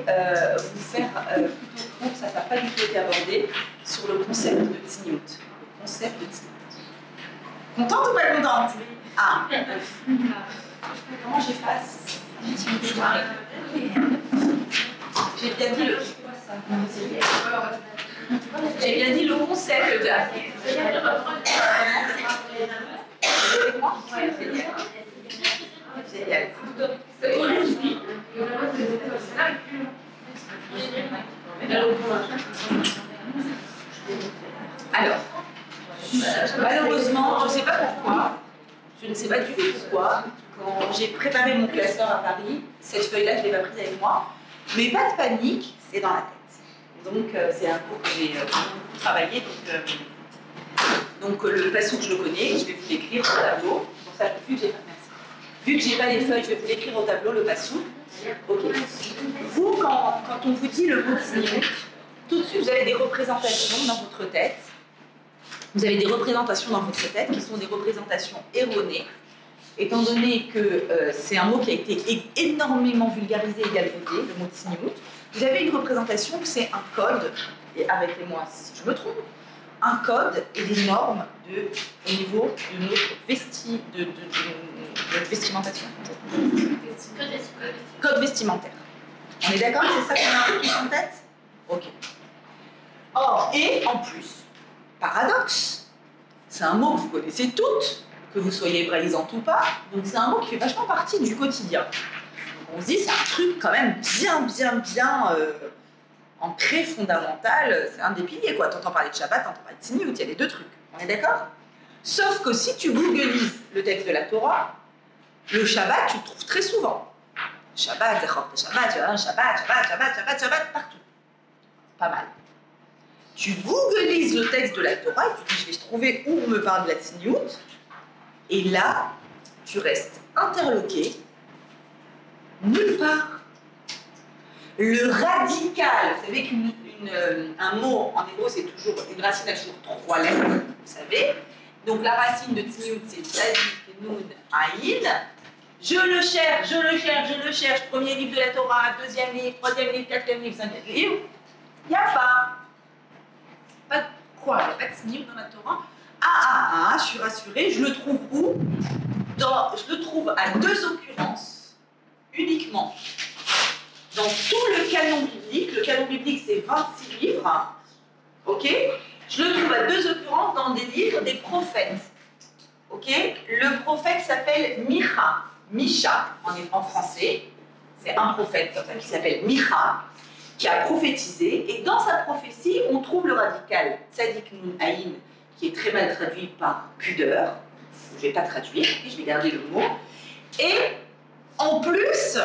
vous faire plutôt court, ça n'a pas du tout été abordé, sur le concept de Tzniut. Le concept de Tzniut. Contente ou pas contente? Ah, comment j'efface? J'ai bien dit le... J'ai bien dit le concept de... Génial. Alors, malheureusement, je ne sais pas pourquoi, je ne sais pas du tout pourquoi, quand j'ai préparé mon classeur à Paris, cette feuille-là, je ne l'ai pas prise avec moi, mais pas de panique, c'est dans la tête. Donc, c'est un cours que j'ai beaucoup travaillé, donc le passouk, je le connais, je vais vous l'écrire au tableau. Pour ça, vu que j'ai pas les feuilles, je vais vous l'écrire au tableau, le passouk. Ok. Vous, quand on vous dit le mot tzniut, tout de suite, vous avez des représentations dans votre tête. Vous avez des représentations dans votre tête qui sont des représentations erronées, étant donné que c'est un mot qui a été énormément vulgarisé et galvaudé, le mot tzniut. Vous avez une représentation que c'est un code, et arrêtez-moi si je me trompe, un code et des normes au niveau de notre vestimentation. Code vestimentaire. On est d'accord? C'est ça qu'on a un peu tous en tête? Ok. Or, et en plus, paradoxe, c'est un mot que vous connaissez toutes, que vous soyez hébraïsante ou pas, donc c'est un mot qui fait vachement partie du quotidien. Donc on se dit, c'est un truc quand même bien ancré, fondamental, c'est un des piliers, quoi. T'entends parler de Shabbat, t'entends parler de Tzniut, il y a les deux trucs. On est d'accord? Sauf que si tu googlises le texte de la Torah, le Shabbat, tu le trouves très souvent. Shabbat, Shabbat, Shabbat, partout. Pas mal. Tu googlises le texte de la Torah et tu dis, je vais trouver où on me parle de la Tzniut, et là, tu restes interloqué nulle part. Le radical, vous savez qu'un mot en hébreu, c'est toujours une racine a toujours 3 lettres, vous savez. Donc la racine de tzniut, c'est tzadik, nun, aïn. Je le cherche. Premier livre de la Torah, deuxième livre, troisième livre, quatrième livre, cinquième livre. Il n'y a pas. Pas de quoi? Il n'y a pas de tzniut dans la Torah. Je suis rassurée. Je le trouve où? Je le trouve à 2 occurrences uniquement. Dans tout le canon biblique, c'est 26 livres, ok? Je le trouve à 2 occurrences dans des livres des prophètes, ok? Le prophète s'appelle Micha, en français, c'est un prophète qui s'appelle Micha, qui a prophétisé, et dans sa prophétie, on trouve le radical Tzadik Nun Aïn, qui est très mal traduit par pudeur, je ne vais pas traduire, je vais garder le mot, et en plus,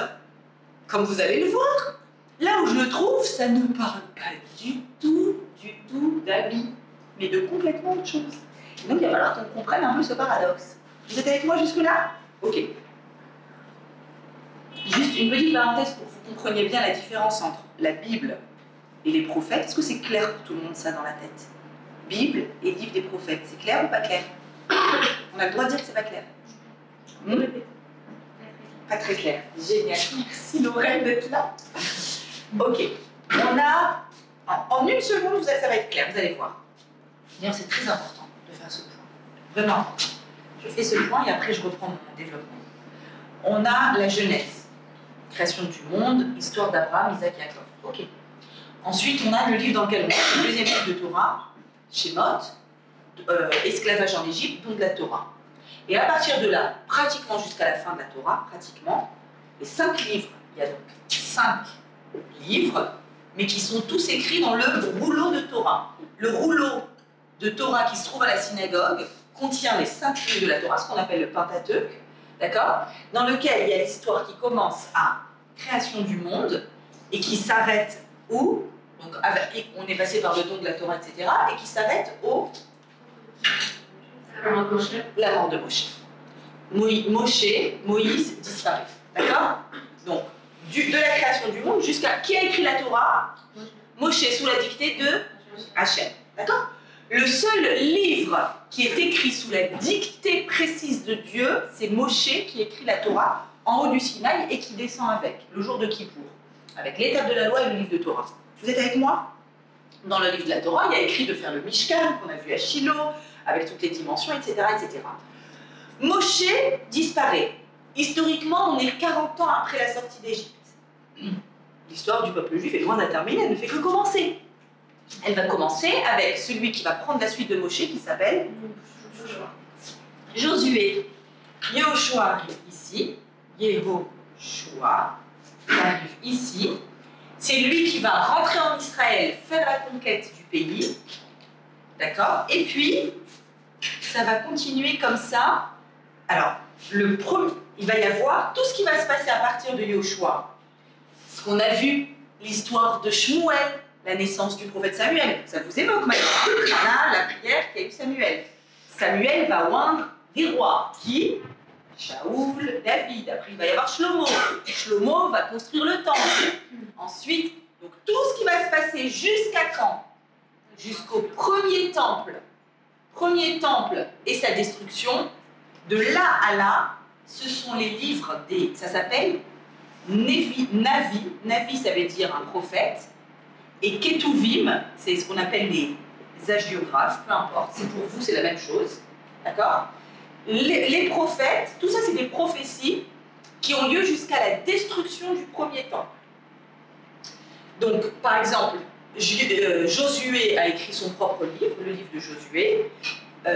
comme vous allez le voir, là où je le trouve, ça ne parle pas du tout d'habits, mais de complètement autre chose. Et donc il va falloir qu'on comprenne un peu ce paradoxe. Vous êtes avec moi jusque-là? Ok. Juste une petite parenthèse pour que vous compreniez bien la différence entre la Bible et les prophètes. Est-ce que c'est clair pour tout le monde ça dans la tête? Bible et livre des prophètes, c'est clair ou pas clair? On a le droit de dire que c'est pas clair. Pas très clair. Génial. Merci Lorraine d'être là. Ok. On a... En une seconde, ça va être clair, vous allez voir. D'ailleurs, c'est très important de faire ce point. Vraiment important. Je fais ce point et après je reprends mon développement. On a la Genèse. Création du monde, histoire d'Abraham, Isaac et Jacob. Ok. Ensuite, on a le livre dans lequel on est, le deuxième livre de Torah, Shemot, esclavage en Égypte, donc de la Torah. Et à partir de là, pratiquement jusqu'à la fin de la Torah, pratiquement, les 5 livres, il y a donc 5 livres, mais qui sont tous écrits dans le rouleau de Torah. Le rouleau de Torah qui se trouve à la synagogue contient les 5 livres de la Torah, ce qu'on appelle le Pentateuque, d'accord, dans lequel il y a l'histoire qui commence à création du monde et qui s'arrête où? Donc, on est passé par le don de la Torah, etc., et qui s'arrête au... La mort de Moshe. Moïse disparaît. D'accord? Donc, de la création du monde jusqu'à... Qui a écrit la Torah? Moshe, sous la dictée de Hachem. D'accord? Le seul livre qui est écrit sous la dictée précise de Dieu, c'est Moshe qui écrit la Torah en haut du Sinaï et qui descend avec, le jour de Kippour. avec l'étape de la loi et le livre de Torah. Vous êtes avec moi? Dans le livre de la Torah, il y a écrit de faire le Mishkan, qu'on a vu à Shiloh, avec toutes les dimensions, etc., etc. Moshe disparaît. Historiquement, on est 40 ans après la sortie d'Égypte. L'histoire du peuple juif est loin d'être terminée, elle ne fait que commencer. Elle va commencer avec celui qui va prendre la suite de Moshe, qui s'appelle Josué. Yehoshua arrive ici. Yehoshua arrive ici. C'est lui qui va rentrer en Israël, faire la conquête du pays. D'accord? Et puis, ça va continuer comme ça. Alors, il va y avoir tout ce qui va se passer à partir de Yehoshua. Ce qu'on a vu, l'histoire de Shmuel, la naissance du prophète Samuel. Ça vous évoque maintenant. Là, la prière qu'a eu Samuel. Samuel va oindre des rois. Qui? Shaoul, David. Après, il va y avoir Shlomo. Shlomo va construire le temple. Ensuite, donc tout ce qui va se passer jusqu'à quand? Jusqu'au premier temple. Premier temple et sa destruction. De là à là, ce sont les livres des... Ça s'appelle Navi. Navi, ça veut dire un prophète. Et Ketuvim, c'est ce qu'on appelle les hagiographes, peu importe. C'est pour vous, c'est la même chose. D'accord? Les prophètes, tout ça, c'est des prophéties qui ont lieu jusqu'à la destruction du premier temple. Donc, par exemple, Josué a écrit son propre livre, le livre de Josué.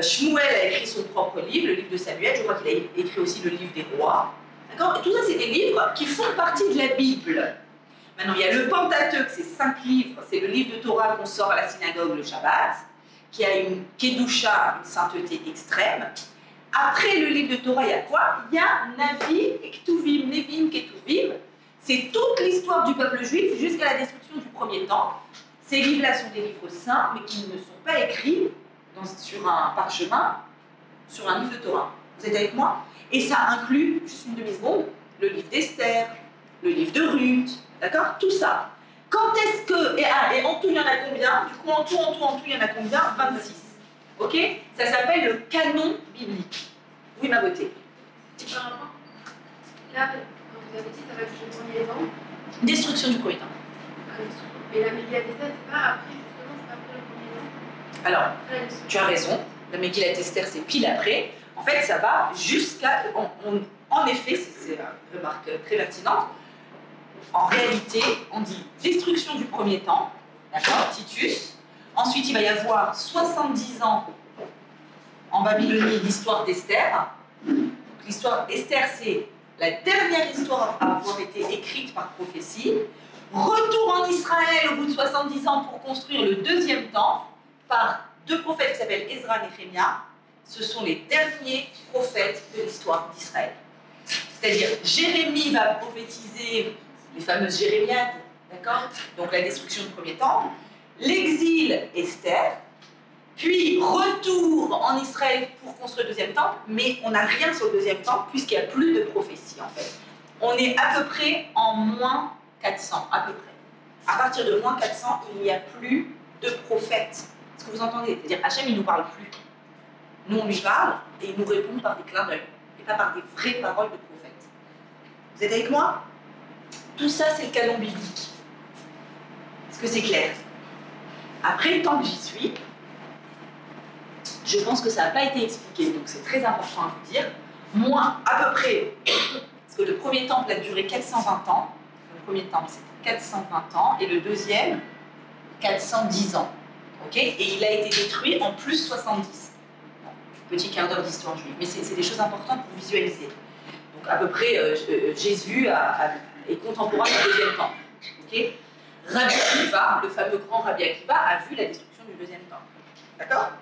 Shmuel a écrit son propre livre, le livre de Samuel. Je crois qu'il a écrit aussi le livre des rois. D'accord? Et tout ça, c'est des livres qui font partie de la Bible. Maintenant, il y a le Pentateuque, c'est 5 livres. C'est le livre de Torah qu'on sort à la synagogue le Shabbat, qui a une Kedusha, une sainteté extrême. Après le livre de Torah, il y a quoi? Il y a Navi et Ketuvim, Nevim, Ketuvim. C'est toute l'histoire du peuple juif jusqu'à la destruction du premier temple. Ces livres-là sont des livres saints, mais qui ne sont pas écrits sur un parchemin, sur un livre de Torah. Vous êtes avec moi? Et ça inclut, juste une demi-seconde, le livre d'Esther, le livre de Ruth, d'accord? Tout ça. Quand est-ce que... Et en tout, il y en a combien? Du coup, en tout, il y en a combien? 26. Ok? Ça s'appelle le canon biblique. Oui, ma beauté. Par rapport, là, quand vous avez dit, ça va jusqu'au premier temps. Destruction du premier temps. Et la Megillat Esther, c'est pas après, justement, c'est pas après le premier temps. Alors, tu as raison. La Megillat Esther, c'est pile après. En fait, ça va jusqu'à... En effet, c'est une remarque très pertinente. En réalité, on dit destruction du premier temps, d'accord, Titus. Ensuite, il va y avoir 70 ans en Babylonie, l'histoire d'Esther. L'histoire d'Esther, c'est la dernière histoire à avoir été écrite par prophétie. Retour en Israël au bout de 70 ans pour construire le deuxième temple par 2 prophètes qui s'appellent Ezra et Néhémia. Ce sont les derniers prophètes de l'histoire d'Israël. C'est-à-dire, Jérémie va prophétiser les fameuses Jérémiades, d'accord? Donc la destruction du premier temple, l'exil Esther, puis retour en Israël pour construire le deuxième temple, mais on n'a rien sur le deuxième temple puisqu'il n'y a plus de prophétie en fait. On est à peu près en moins 400, à peu près. À partir de moins 400, il n'y a plus de prophètes. Est-ce que vous entendez? C'est-à-dire Hachem, il ne nous parle plus. Nous, on lui parle et il nous répond par des clins d'œil, et pas par des vraies paroles de prophètes. Vous êtes avec moi? Tout ça, c'est le canon biblique. Est-ce que c'est clair? Après, tant que j'y suis, je pense que ça n'a pas été expliqué, donc c'est très important à vous dire. Moi, à peu près, parce que le premier temple a duré 420 ans, le premier temple c'était 420 ans, et le deuxième, 410 ans. Ok? Et il a été détruit en plus 70. Petit quart d'heure d'histoire juive, mais c'est des choses importantes pour visualiser. Donc à peu près, Jésus est contemporain du deuxième temple. Okay? Rabbi Akiva, le fameux grand Rabbi Akiva, a vu la destruction du deuxième temple. D'accord?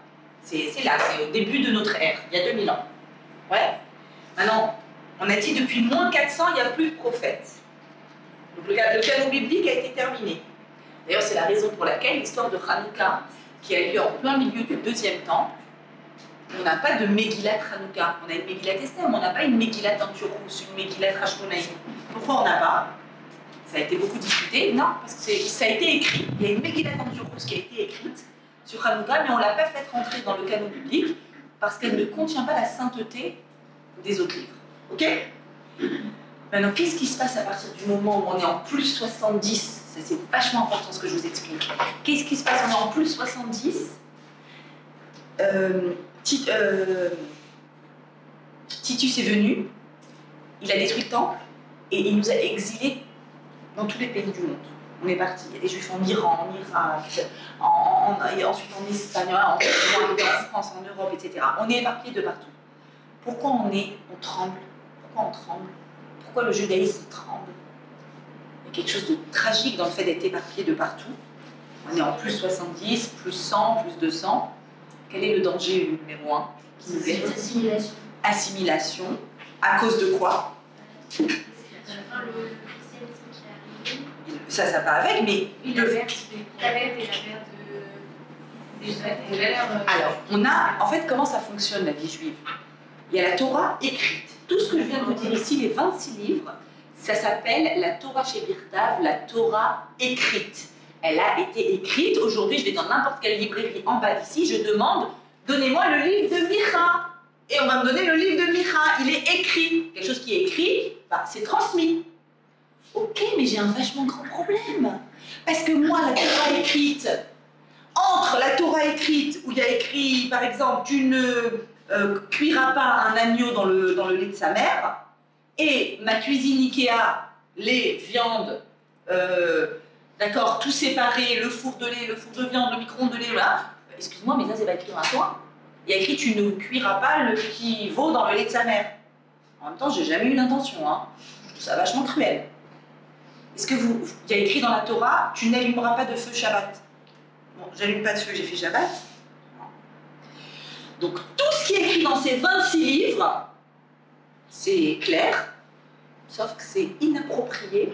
C'est là, c'est au début de notre ère, il y a 2000 ans. Ouais. Maintenant, on a dit depuis moins 400, il n'y a plus de prophètes. Donc le canon biblique a été terminé. D'ailleurs, c'est la raison pour laquelle l'histoire de Hanouka, qui a lieu en plein milieu du deuxième temple, on n'a pas de Megillat Hanouka. On a une Megillat Esther, mais on n'a pas une Megillat Antiochus, une Megillat Hashmonaïm. Pourquoi on n'a pas? Ça a été beaucoup discuté. Non, parce que ça a été écrit. Il y a une Megillat Antiochus qui a été écrite sur Hanouka, mais on ne l'a pas faite rentrer dans le canon biblique parce qu'elle ne contient pas la sainteté des autres livres. Ok? Maintenant, qu'est-ce qui se passe à partir du moment où on est en plus 70? Ça, c'est vachement important ce que je vous explique. Qu'est-ce qui se passe? On est en plus 70. Titus est venu, il a détruit le temple et il nous a exilés dans tous les pays du monde. On est parti. Il y a des juifs en Iran, en Irak, et ensuite en Espagne, en France, en Europe, etc. On est éparpillés de partout. Pourquoi on tremble? Pourquoi on tremble? Pourquoi le judaïsme tremble? Il y a quelque chose de tragique dans le fait d'être éparpillé de partout. On est en plus 70, plus 100, plus 200. Quel est le danger numéro 1 qui nous est? Assimilation. Assimilation. À cause de quoi? Le christianisme qui arrive. Ça va avec, mais... Oui, la mère et la mère de... Alors, on a... En fait, comment ça fonctionne, la vie juive? Il y a la Torah écrite. Tout ce que je viens de vous dire ici, les 26 livres, ça s'appelle la Torah chez Birtav, la Torah écrite. Elle a été écrite. Aujourd'hui, je vais dans n'importe quelle librairie en bas d'ici, je demande, donnez-moi le livre de Micha. Et on va me donner le livre de Micha. Il est écrit. Quelque chose qui est écrit, bah, c'est transmis. Ok, mais j'ai un vachement grand problème. Parce que moi, la Torah écrite, entre la Torah écrite, où il y a écrit, par exemple, tu ne cuiras pas un agneau dans le lait de sa mère, et ma cuisine Ikea, les viandes, d'accord, tout séparé, le four de lait, le four de viande, le micro-ondes de lait, voilà. Excuse-moi, mais ça, c'est pas écrit dans la Torah. Il y a écrit, tu ne cuiras pas le petit veau dans le lait de sa mère. En même temps, j'ai jamais eu l'intention, hein. Je trouve ça vachement cruel. Est-ce que il y a écrit dans la Torah, tu n'allumeras pas de feu Shabbat? Bon, j'allume pas de feu, j'ai fait Shabbat. Non. Donc, tout ce qui est écrit dans ces 26 livres, c'est clair, sauf que c'est inapproprié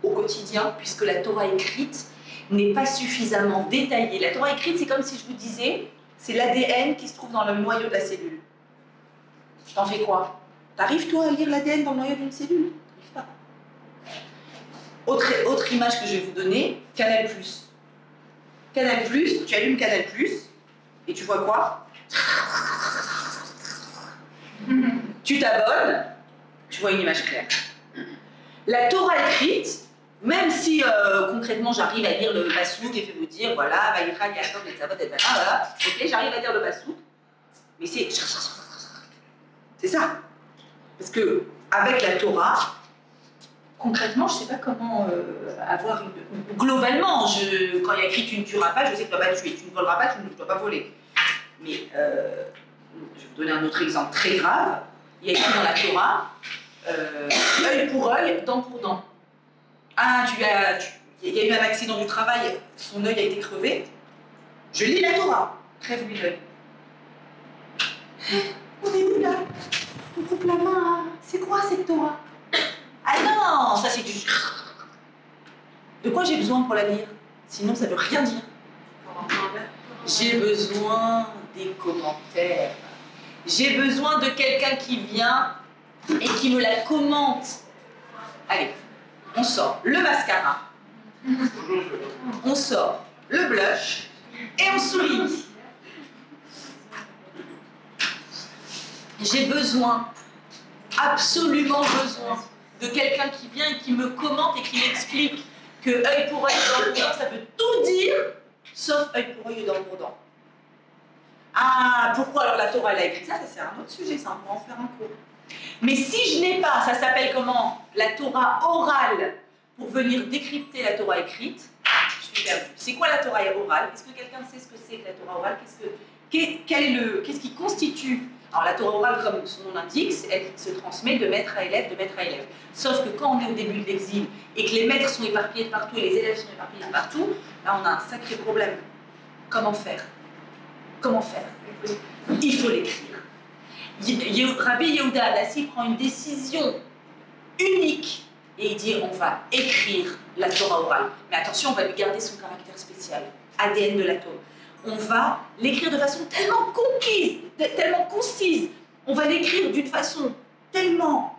au quotidien, puisque la Torah écrite n'est pas suffisamment détaillée. La Torah écrite, c'est comme si je vous disais, c'est l'ADN qui se trouve dans le noyau de la cellule. T'en fais quoi? T'arrives, toi, à lire l'ADN dans le noyau d'une cellule? T'arrives pas. Autre image que je vais vous donner, Canal+. Canal+, tu allumes Canal+, et tu vois quoi? Tu t'abonnes, tu vois une image claire. La Torah écrite, même si concrètement j'arrive à lire le Passouk et je vais vous dire, voilà, Vaïra, Yaakov, les Tzavot, etc. Voilà, ok, j'arrive à lire le Passouk, mais c'est ça. Parce que avec la Torah, concrètement, je ne sais pas comment avoir une... Globalement, quand il y a écrit tu ne tueras pas, je sais que tu ne dois pas tuer, tu ne voleras pas, tu ne dois pas voler. Mais je vais vous donner un autre exemple très grave. Il y a écrit dans la Torah, œil pour œil, dent pour dent. Ah, il y a eu un accident du travail, son œil a été crevé. Je lis la Torah, crève-lui l'œil. On est où là? On coupe la main. C'est quoi cette Torah? Ah non, ça c'est du... De quoi j'ai besoin pour la lire? Sinon ça veut rien dire. J'ai besoin des commentaires. J'ai besoin de quelqu'un qui vient et qui me la commente. Allez, on sort le mascara, on sort le blush et on sourit. J'ai besoin, absolument besoin, de quelqu'un qui vient et qui me commente et qui m'explique que œil pour œil, dent pour dent, ça veut tout dire, sauf œil pour œil et dent pour dent. Ah, pourquoi alors la Torah elle a écrit ça? Ça c'est un autre sujet, ça, on pourra en faire un cours. Mais si je n'ai pas, ça s'appelle comment? La Torah orale, pour venir décrypter la Torah écrite, je suis perdue. C'est quoi la Torah orale? Est-ce que quelqu'un sait ce que c'est que la Torah orale? Qu'est-ce qui constitue? Alors la Torah orale, comme son nom l'indique, elle se transmet de maître à élève, de maître à élève. Sauf que quand on est au début de l'exil et que les maîtres sont éparpillés de partout et les élèves sont éparpillés de partout, là on a un sacré problème. Comment faire? Comment faire? Il faut l'écrire. Rabbi Yehuda Hadassi prend une décision unique et il dit on va écrire la Torah orale. Mais attention, on va lui garder son caractère spécial, ADN de la Torah. On va l'écrire de façon tellement conquise, tellement concise. On va l'écrire d'une façon tellement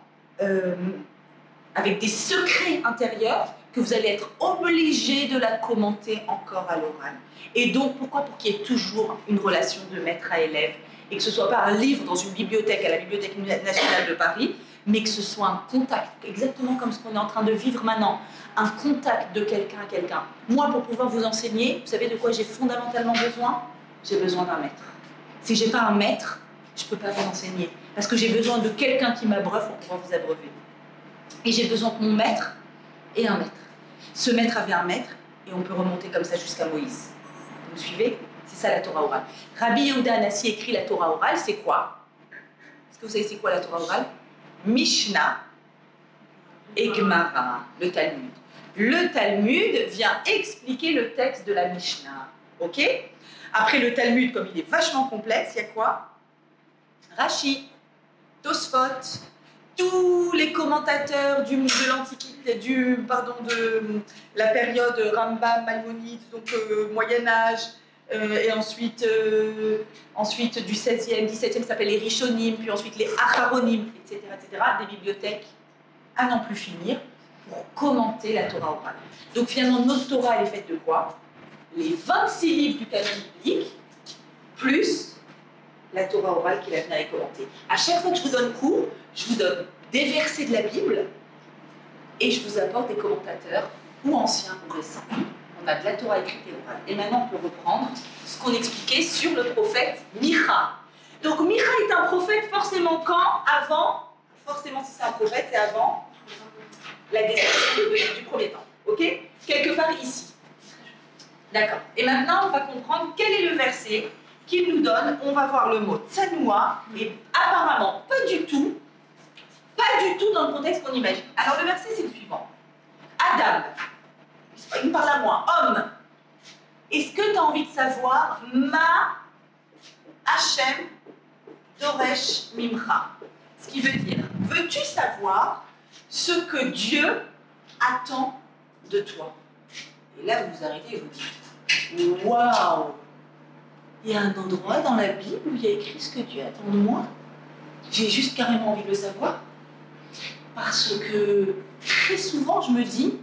avec des secrets intérieurs que vous allez être obligé de la commenter encore à l'oral. Et donc, pourquoi? Pour qu'il y ait toujours une relation de maître à élève et que ce ne soit pas un livre dans une bibliothèque, à la Bibliothèque nationale de Paris, mais que ce soit un contact, exactement comme ce qu'on est en train de vivre maintenant, un contact de quelqu'un à quelqu'un. Moi, pour pouvoir vous enseigner, vous savez de quoi j'ai fondamentalement besoin? J'ai besoin d'un maître. Si je n'ai pas un maître, je ne peux pas vous enseigner. Parce que j'ai besoin de quelqu'un qui m'abreuve pour pouvoir vous abreuver. Et j'ai besoin que mon maître ait un maître. Ce maître avait un maître, et on peut remonter comme ça jusqu'à Moïse. Vous me suivez? C'est ça la Torah orale. Rabbi Yehuda Hanassi écrit la Torah orale, c'est quoi? Est-ce que vous savez c'est quoi la Torah orale? Mishnah et Gemara, le Talmud. Le Talmud vient expliquer le texte de la Mishnah. Ok? Après le Talmud, comme il est vachement complexe, il y a quoi? Rashi, Tosfot, tous les commentateurs de l'Antiquité, de la période Rambam, Maïmonide, donc Moyen-Âge, et ensuite du 16e, 17e, ça s'appelle les Rishonim, puis ensuite les Acharonim, etc., des bibliothèques à n'en plus finir pour commenter la Torah orale. Donc finalement, notre Torah, elle est faite de quoi? Les 26 livres du canon biblique, plus la Torah orale qui va venir et commenter. À chaque fois que je vous donne cours, je vous donne des versets de la Bible et je vous apporte des commentateurs, ou anciens ou récents. On a de la Torah écrite et orale. Et maintenant, on peut reprendre ce qu'on expliquait sur le prophète Micha. Donc Micha est un prophète forcément quand? Avant, forcément si c'est un prophète, c'est avant la destruction du premier temps. Ok? Quelque part ici. D'accord. Et maintenant, on va comprendre quel est le verset qu'il nous donne. On va voir le mot tsanoua, et apparemment pas du tout dans le contexte qu'on imagine. Alors le verset, c'est le suivant. Adam, il me parle à moi, homme, est-ce que tu as envie de savoir ma Hachem Doresh Mimcha? Ce qui veut dire, veux-tu savoir ce que Dieu attend de toi? Et là, vous vous arrêtez et vous dites, waouh! Il y a un endroit dans la Bible où il y a écrit ce que Dieu attend de moi? J'ai juste carrément envie de le savoir. Parce que très souvent, je me dis,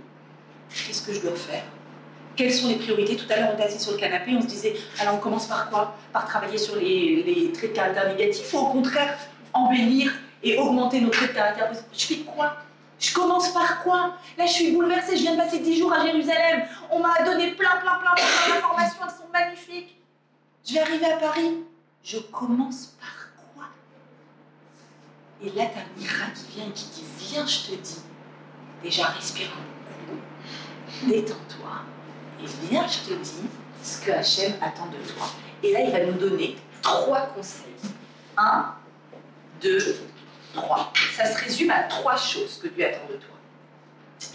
qu'est-ce que je dois faire? Quelles sont les priorités? Tout à l'heure, on était assis sur le canapé, on se disait, alors on commence par quoi? Par travailler sur les traits de caractère négatifs, ou au contraire, embellir et augmenter nos traits de caractère positifs? Je fais quoi? Je commence par quoi? Là, je suis bouleversée, je viens de passer 10 jours à Jérusalem. On m'a donné plein d'informations, elles sont magnifiques. Je vais arriver à Paris. Je commence par quoi? Et là, t'as Mira qui vient et qui dit, viens, je te dis. Déjà, respire un coup, détends-toi, et viens, je te dis ce que Hachem attend de toi. Et là, il va nous donner 3 conseils. 1, 2, 3. Ça se résume à 3 choses que Dieu attend de toi.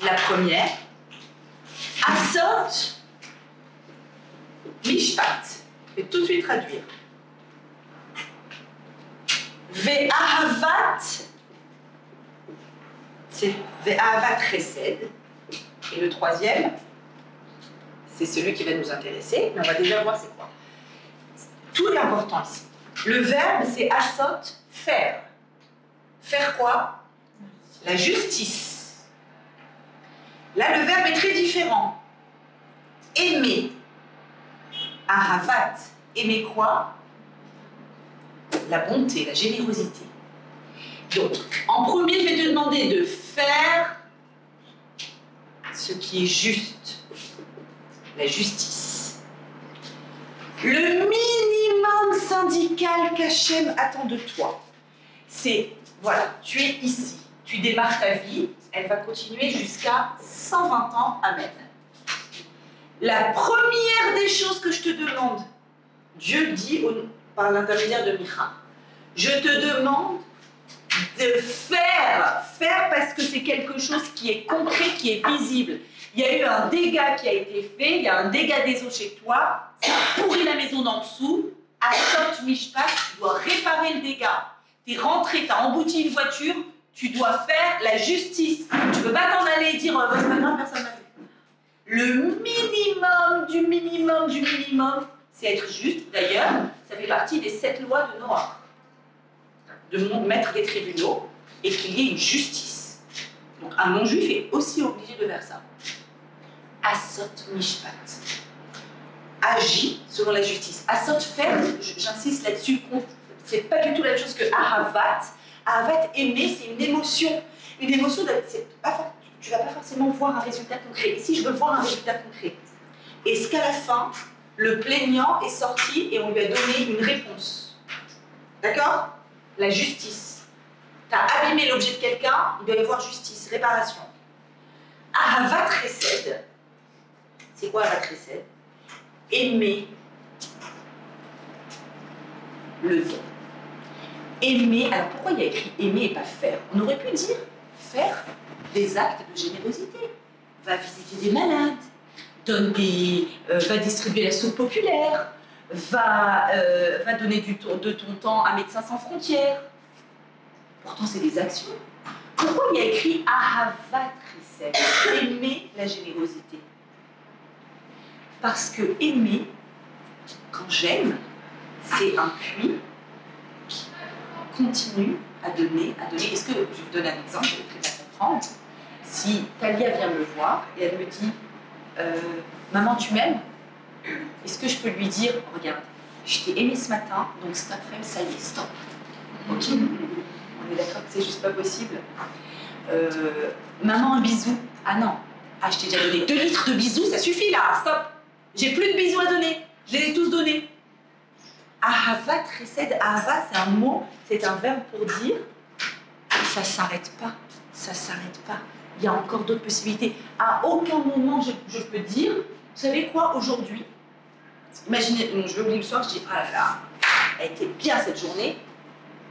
La première, Asot Mishpat. Je vais tout de suite traduire. Ve'ahavat, c'est Ve'ahavat Chesed. Et le troisième, c'est celui qui va nous intéresser, mais on va déjà voir c'est quoi. Tout est important ici. Le verbe, c'est asot, faire. Faire quoi? La justice. Là, le verbe est très différent. Aimer. Ahavat. Aimer quoi? La bonté, la générosité. Donc, en premier, je vais te demander de faire ce qui est juste. La justice. Le minimum syndical qu'Hachem attend de toi, c'est, voilà, tu es ici, tu démarres ta vie, elle va continuer jusqu'à 120 ans, amen. La première des choses que je te demande, Dieu dit par l'intermédiaire de Micha, je te demande de faire parce que c'est quelque chose qui est concret, qui est visible. Il y a eu un dégât qui a été fait, il y a un dégât des eaux chez toi, ça a pourri la maison d'en dessous, Asot Mishpat, tu dois réparer le dégât. Tu es rentré, tu as embouti une voiture, tu dois faire la justice. Tu ne peux pas t'en aller et dire, oh, c'est pas grave, personne n'a fait. Le minimum du minimum, c'est être juste. D'ailleurs, ça fait partie des 7 lois de Noah. De mettre des tribunaux et qu'il y ait une justice. Donc un non-juif est aussi obligé de faire ça. Asot Mishpat. Agis selon la justice. Asot, faire, j'insiste là-dessus, c'est pas du tout la même chose que Ahavat. Ahavat, aimer, c'est une émotion. Une émotion, tu ne vas pas forcément voir un résultat concret. Ici, je veux voir un résultat concret. Est-ce qu'à la fin, le plaignant est sorti et on lui a donné une réponse? D'accord? La justice. Tu as abîmé l'objet de quelqu'un, il doit y avoir justice, réparation. Ahavat Chesed. C'est quoi Ahavat Chesed? Aimer le don. Aimer, alors pourquoi il y a écrit aimer et pas faire? On aurait pu dire faire des actes de générosité. Va visiter des malades, va distribuer la soupe populaire, va donner de ton temps à Médecins sans frontières. Pourtant, c'est des actions. Pourquoi il y a écrit Ahavat Chesed, aimer la générosité? Parce que aimer, quand j'aime, c'est un puits qui continue à donner, à donner. Est-ce que, je vous donne un exemple, je vais très bien comprendre. Si Talia vient me voir et elle me dit maman, tu m'aimes? Est-ce que je peux lui dire, regarde, je t'ai aimé ce matin, donc cet après-midi, ça y est, stop. Ok? On est d'accord que c'est juste pas possible. Maman, un bisou. Ah non. Ah, je t'ai déjà donné 2 litres de bisous, ça suffit là, stop. J'ai plus de bisous à donner. Je les ai tous donnés. Ahavat Chesed, Ahava, c'est un mot, c'est un verbe pour dire ça ne s'arrête pas, ça ne s'arrête pas. Il y a encore d'autres possibilités. À aucun moment je peux dire, vous savez quoi, aujourd'hui, imaginez, je vais oublier le soir, je dis ah là là, elle était bien cette journée,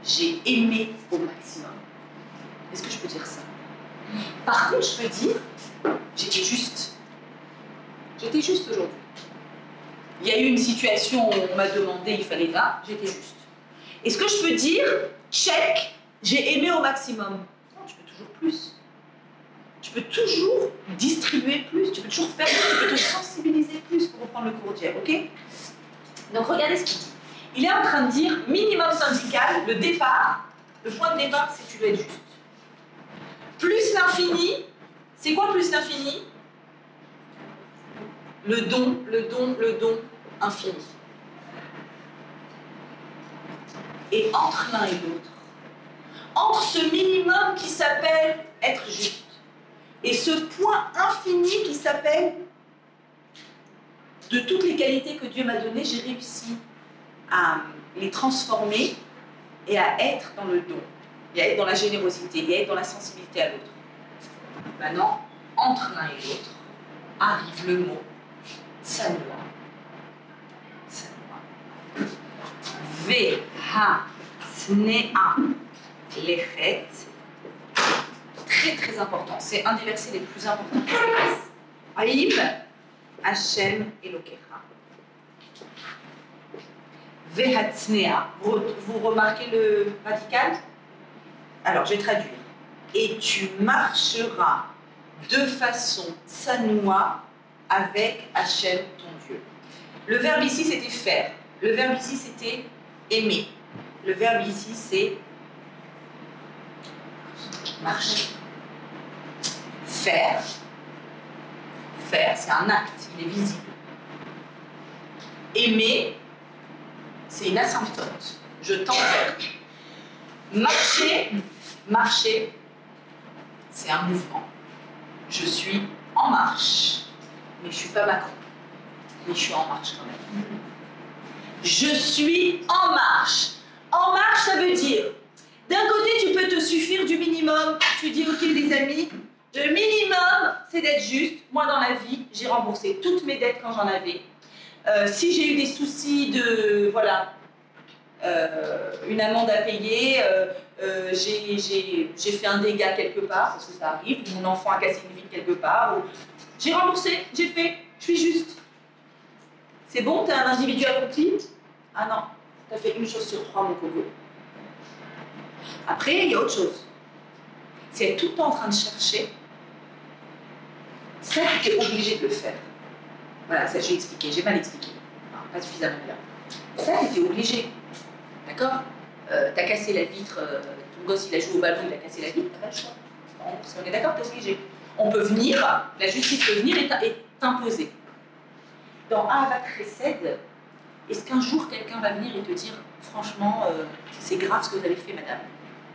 j'ai aimé au maximum. Est-ce que je peux dire ça? Par contre, je peux dire j'étais juste. J'étais juste aujourd'hui. Il y a eu une situation où on m'a demandé, il fallait là, j'étais juste. Est-ce que je peux dire, check, j'ai aimé au maximum? Non, tu peux toujours plus. Tu peux toujours distribuer plus, tu peux toujours faire plus, tu peux te sensibiliser plus pour reprendre le cours d'hier, ok? Donc regardez ce qu'il dit. Il est en train de dire, minimum syndical, le départ, le point de départ, c'est que tu dois être juste. Plus l'infini, c'est quoi plus l'infini? Le don infini. Et entre l'un et l'autre, entre ce minimum qui s'appelle être juste et ce point infini qui s'appelle de toutes les qualités que Dieu m'a données, j'ai réussi à les transformer et à être dans le don, et à être dans la générosité, et à être dans la sensibilité à l'autre. Maintenant, entre l'un et l'autre, arrive le mot Tsanua. Ve-ha-snea lechet. Très très important. C'est un des versets les plus importants. Aïm Hashem Elokecha. Ve-ha-tsnea. Vous remarquez le radical? Alors, je vais traduire. Et tu marcheras de façon tsanoua avec Hachem, ton Dieu. Le verbe ici, c'était faire. Le verbe ici, c'était aimer. Le verbe ici, c'est marcher. Faire. Faire, c'est un acte, il est visible. Aimer, c'est une asymptote. Je tends vers. Marcher, c'est un mouvement. Je suis en marche. Mais je ne suis pas Macron. Mais je suis en marche quand même. Je suis en marche. En marche, ça veut dire, d'un côté, tu peux te suffire du minimum. Tu dis, ok les amis, le minimum, c'est d'être juste. Moi, dans la vie, j'ai remboursé toutes mes dettes quand j'en avais. Si j'ai eu des soucis de, voilà, une amende à payer, j'ai fait un dégât quelque part, parce que ça arrive, mon enfant a cassé une vitre quelque part, j'ai remboursé, j'ai fait, je suis juste. C'est bon, t'es un individu accompli? Ah non, t'as fait une chose sur 3, mon coco. Après, il y a autre chose. C'est être tout le temps en train de chercher. Ça, tu es obligé de le faire. Voilà, ça j'ai expliqué, j'ai mal expliqué. Non, pas suffisamment bien. Ça, tu es obligé. D'accord? T'as cassé la vitre, ton gosse il a joué au ballon, il a cassé la vitre, t'as pas le choix. On est d'accord, t'es obligé. On peut venir, la justice peut venir et t'imposer. Dans Ahavat Chesed, est-ce qu'un jour quelqu'un va venir et te dire franchement, c'est grave ce que vous avez fait, madame?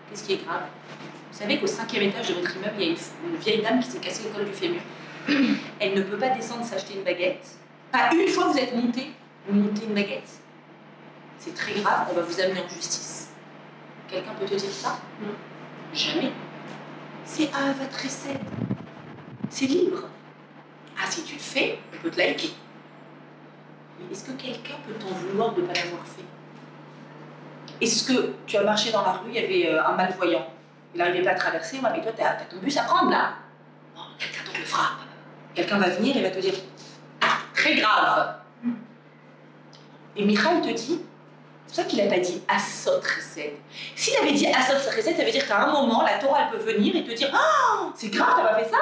Qu'est-ce qui est grave? Vous savez qu'au 5e étage de votre immeuble, il y a une vieille dame qui s'est cassée le col du fémur. Elle ne peut pas descendre s'acheter une baguette. Pas une fois vous êtes monté, vous montez une baguette. C'est très grave, on va vous amener en justice. Quelqu'un peut te dire ça? Non. Jamais. C'est Ahavat Chesed. C'est libre. Ah, si tu le fais, on peut te liker. Mais est-ce que quelqu'un peut t'en vouloir de ne pas l'avoir fait? Est-ce que tu as marché dans la rue, il y avait un malvoyant, il n'arrivait pas à traverser, mais toi, tu as ton bus à prendre là. Oh, quelqu'un d'autre le fera. Quelqu'un va venir et va te dire très grave. Et Michal te dit, c'est pour ça qu'il n'a pas dit Asot Chesed. S'il avait dit Asot Chesed, ça veut dire qu'à un moment, la Torah elle peut venir et te dire oh, c'est grave, t'as pas fait ça?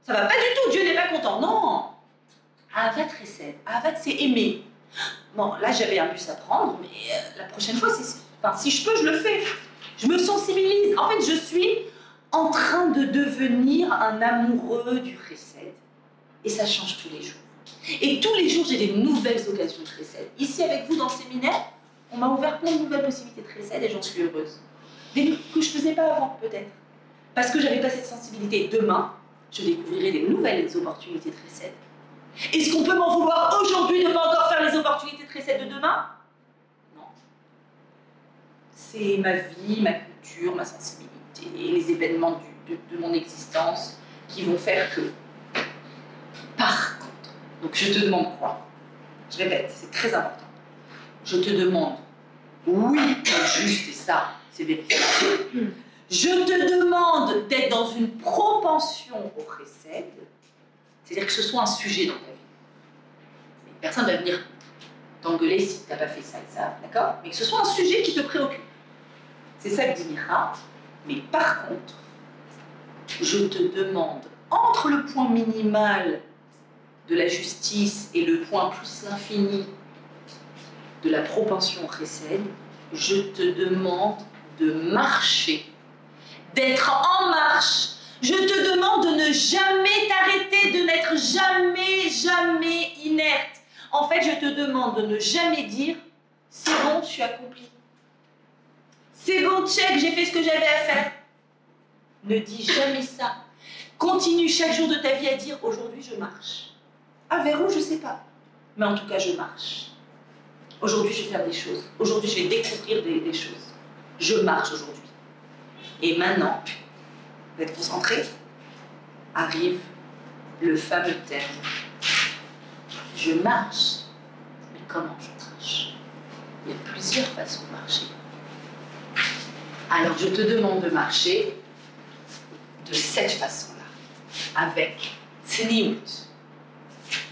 Ça va pas du tout, Dieu n'est pas content. Non. Ahavat Chesed. Ahavat, c'est aimer. Bon, là j'avais un bus à prendre, mais la prochaine fois, enfin, si je peux, je le fais. Je me sensibilise. En fait, je suis en train de devenir un amoureux du Chesed. Et ça change tous les jours. Et tous les jours, j'ai des nouvelles occasions de Chesed. Ici, avec vous, dans le séminaire, on m'a ouvert plein de nouvelles possibilités de Chesed et j'en suis heureuse. Des trucs que je ne faisais pas avant, peut-être. Parce que je n'avais pas cette sensibilité. Demain, je découvrirai des nouvelles opportunités de Chesed. Est-ce qu'on peut m'en vouloir aujourd'hui de ne pas encore faire les opportunités de Chesed de demain? Non. C'est ma vie, ma culture, ma sensibilité, les événements de mon existence qui vont faire que. Par contre, donc je te demande quoi? Je répète, c'est très important. Je te demande, oui, c'est juste, et ça, c'est vérifié. Je te demande d'être dans une propension au Chesed, c'est-à-dire que ce soit un sujet dans ta vie. Personne ne va venir t'engueuler si tu n'as pas fait ça et ça, d'accord? Mais que ce soit un sujet qui te préoccupe. C'est ça que dit Micha. Mais par contre, je te demande, entre le point minimal de la justice et le point plus l'infini de la propension au Chesed, je te demande de marcher, d'être en marche. Je te demande de ne jamais t'arrêter, de n'être jamais inerte. En fait, je te demande de ne jamais dire « c'est bon, je suis accompli ». C'est bon, check, j'ai fait ce que j'avais à faire. Ne dis jamais ça. Continue chaque jour de ta vie à dire « aujourd'hui, je marche ». Ah, vers où, je ne sais pas. Mais en tout cas, je marche. Aujourd'hui, je vais faire des choses. Aujourd'hui, je vais découvrir des choses. Je marche aujourd'hui. Et maintenant, vous êtes concentrés? Arrive le fameux terme. Je marche. Mais comment je marche? Il y a plusieurs façons de marcher. Alors, je te demande de marcher de cette façon-là, avec tzniut.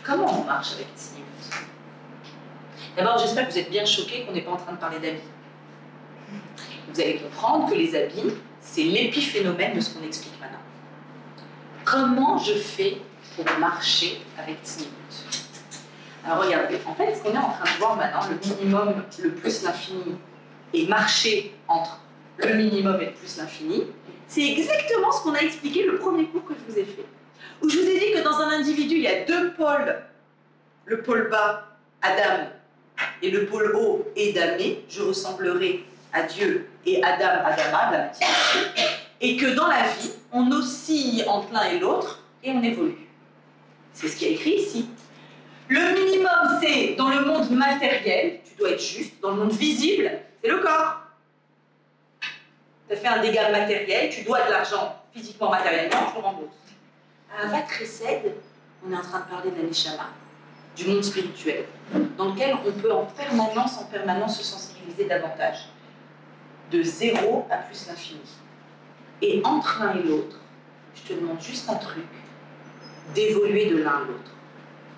Comment on marche avec tzniut? D'abord, j'espère que vous êtes bien choqués qu'on n'est pas en train de parler d'habits. Vous allez comprendre que les habits, c'est l'épiphénomène de ce qu'on explique maintenant. Comment je fais pour marcher avec tzniut? Alors regardez, en fait, ce qu'on est en train de voir maintenant, le minimum, le plus l'infini, et marcher entre le minimum et le plus l'infini, c'est exactement ce qu'on a expliqué le premier cours que je vous ai fait. Où je vous ai dit que dans un individu, il y a deux pôles. Le pôle bas, Adam, et le pôle haut, Édamé. Je ressemblerai à Dieu et Adam, Adama, la matière. Et que dans la vie, on oscille entre l'un et l'autre et on évolue. C'est ce qui est écrit ici. Le minimum, c'est dans le monde matériel, tu dois être juste. Dans le monde visible, c'est le corps. Tu as fait un dégât matériel, tu dois de l'argent physiquement, matériellement, je te rembourse. À Ahavat Chesed, on est en train de parler de la Neshama, du monde spirituel, dans lequel on peut en permanence se sensibiliser davantage. De 0 à plus l'infini. Et entre l'un et l'autre, je te demande juste un truc, d'évoluer de l'un à l'autre.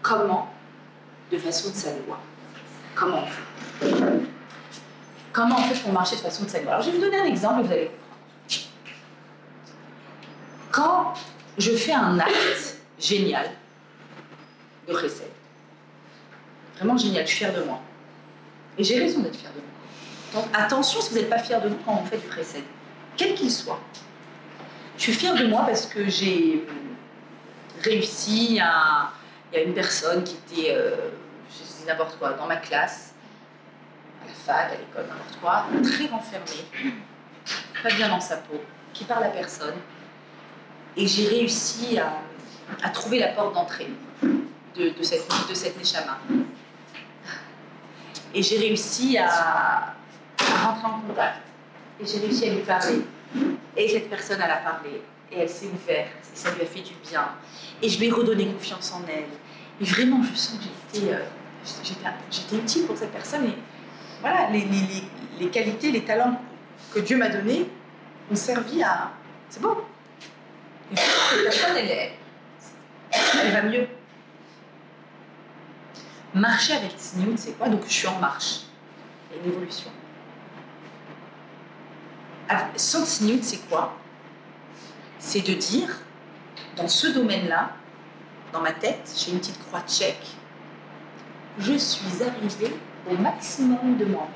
Comment? De façon de sa loi. Comment on fait? Comment on fait pour marcher de façon de sa loi? Alors je vais vous donner un exemple et vous allez comprendre. Quand je fais un acte génial de Chesed, vraiment génial, je suis fière de moi. Et j'ai raison d'être fière de moi. Donc attention si vous n'êtes pas fière de vous quand on fait du Chesed, quel qu'il soit. Je suis fière de moi parce que j'ai réussi. Il y a une personne qui était, je dis n'importe quoi, dans ma classe, à la fac, à l'école, n'importe quoi, très renfermée. pas bien dans sa peau, qui parle à personne. Et j'ai réussi à trouver la porte d'entrée de cette Neshama. Et j'ai réussi à rentrer en contact. Et j'ai réussi à lui parler. Et cette personne, elle a parlé. Et elle s'est ouverte. Et ça lui a fait du bien. Et je lui ai redonné confiance en elle. Et vraiment, je sens que j'étais utile pour cette personne. Et voilà, les qualités, les talents que Dieu m'a donnés ont servi à... C'est bon. Et cette personne, elle va mieux. Marcher avec Tzniut, c'est quoi? Donc je suis en marche. Il y a une évolution. Sans Tzniut, c'est quoi? C'est de dire, dans ce domaine-là, dans ma tête, j'ai une petite croix tchèque, je suis arrivée au maximum de moi-même.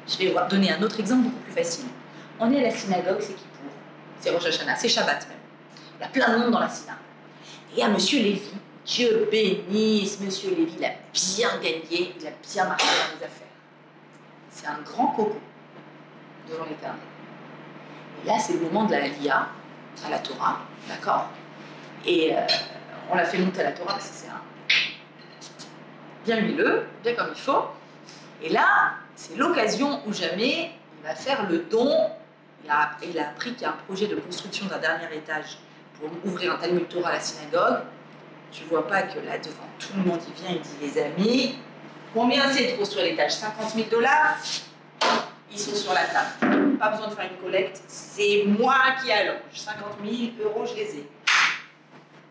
Je vais vous donner un autre exemple beaucoup plus facile. On est à la synagogue, c'est Kippour, c'est Rosh Hashanah, c'est Shabbat même. Il y a plein de monde dans la synagogue. Et il y a Monsieur Lévy, Dieu bénisse, Monsieur Lévy, il a bien gagné, il a bien marché dans les affaires. C'est un grand coco devant l'Éternel. Et là, c'est le moment de la Aliyah, à la Torah, d'accord? Et on l'a fait monter à la Torah parce que c'est bien huileux, bien comme il faut. Et là, c'est l'occasion où jamais il va faire le don. Il a appris qu'il y a un projet de construction d'un dernier étage pour ouvrir un Talmud Torah à la synagogue. Tu vois pas que là, devant tout le monde, il vient, il dit, les amis, combien c'est de construire l'étage? 50 000 $? Ils sont sur la table. Pas besoin de faire une collecte, c'est moi qui allonge. 50 000 €, je les ai.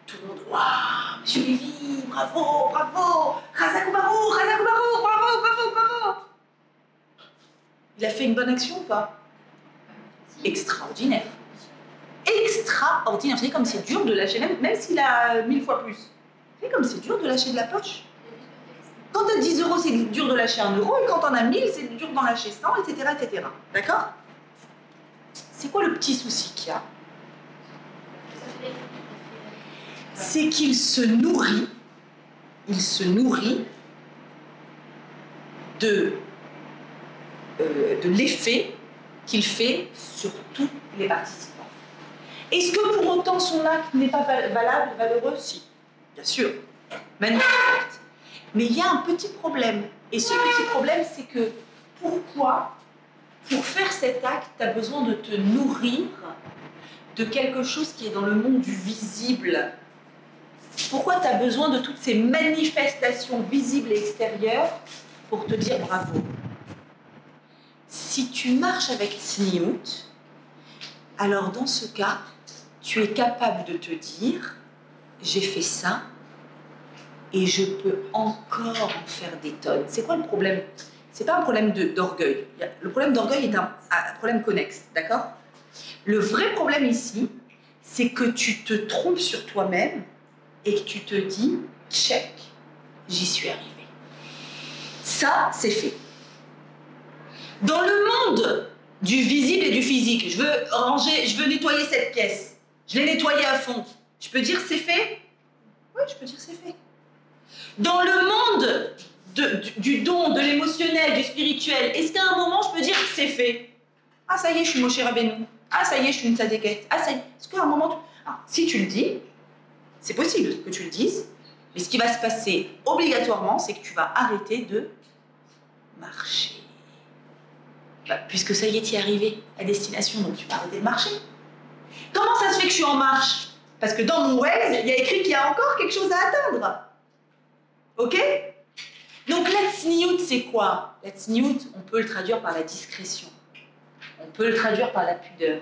Tout le monde, waouh, Monsieur Lévy, bravo, bravo, Chazak Baruch, bravo. Il a fait une bonne action ou pas? Extraordinaire. Extraordinaire. Vous savez comme c'est dur de lâcher, même s'il a 1000 fois plus. Vous savez comme c'est dur de lâcher de la poche. Quand tu as 10 €, c'est dur de lâcher 1 €, et quand tu en as 1000, c'est dur d'en lâcher 100, etc. etc. D'accord? C'est quoi le petit souci qu'il y a? C'est qu'il se nourrit de l'effet qu'il fait sur tous les participants. Est-ce que pour autant son acte n'est pas valable, valeureux? Si, bien sûr, magnifique. Mais il y a un petit problème. Et ce petit problème, c'est que pourquoi, pour faire cet acte, tu as besoin de te nourrir de quelque chose qui est dans le monde du visible? Pourquoi tu as besoin de toutes ces manifestations visibles et extérieures pour te dire bravo? Si tu marches avec Tzniut, alors dans ce cas, tu es capable de te dire j'ai fait ça et je peux encore en faire des tonnes. C'est quoi le problème? C'est pas un problème d'orgueil. Le problème d'orgueil est un problème connexe, d'accord? Le vrai problème ici, c'est que tu te trompes sur toi-même et que tu te dis check, j'y suis arrivé. Ça, c'est fait. Dans le monde du visible et du physique, je veux nettoyer cette pièce. Je l'ai nettoyée à fond. Je peux dire c'est fait? Oui, je peux dire c'est fait. Dans le monde du don, de l'émotionnel, du spirituel, est-ce qu'à un moment je peux dire c'est fait? Ah ça y est, je suis Moshe Rabbeinu. Ah ça y est, je suis une tzadékette. Ah ça y est. Est-ce qu'à un moment si tu le dis, c'est possible que tu le dises, mais ce qui va se passer obligatoirement, c'est que tu vas arrêter de marcher. Puisque ça y est, tu y es arrivé à destination, donc tu vas arrêter de marcher. Comment ça se fait que je suis en marche? Parce que dans mon Waze, il y a écrit qu'il y a encore quelque chose à atteindre. Ok? Donc la tzniut, c'est quoi? La tzniut, on peut le traduire par la discrétion. On peut le traduire par la pudeur.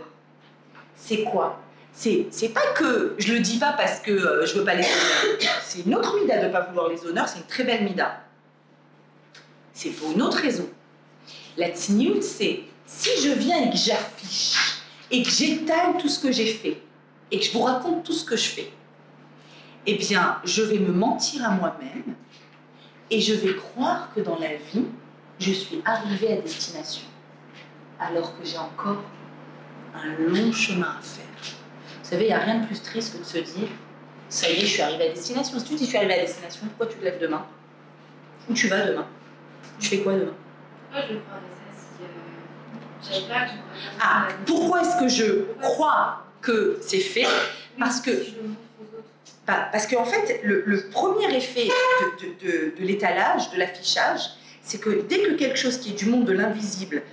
C'est quoi? C'est pas que je le dis pas parce que je veux pas les honneurs. C'est une autre mida de ne pas vouloir les honneurs, c'est une très belle mida. C'est pour une autre raison. La tzniut, c'est si je viens et que j'affiche et que j'étale tout ce que j'ai fait et que je vous raconte tout ce que je fais, eh bien, je vais me mentir à moi-même et je vais croire que dans la vie, je suis arrivée à destination, alors que j'ai encore un long chemin à faire. Vous savez, il n'y a rien de plus triste que de se dire « ça y est, je suis arrivée à destination ». Si tu dis « je suis arrivée à destination », pourquoi tu te lèves demain? Où tu vas demain? Tu fais quoi demain? Moi, je me prends ça si J'avais pas. Ah, pourquoi est-ce que je crois que c'est fait? Parce que, parce qu'en fait, le premier effet de l'étalage, de l'affichage, c'est que dès que quelque chose qui est du monde de l'invisible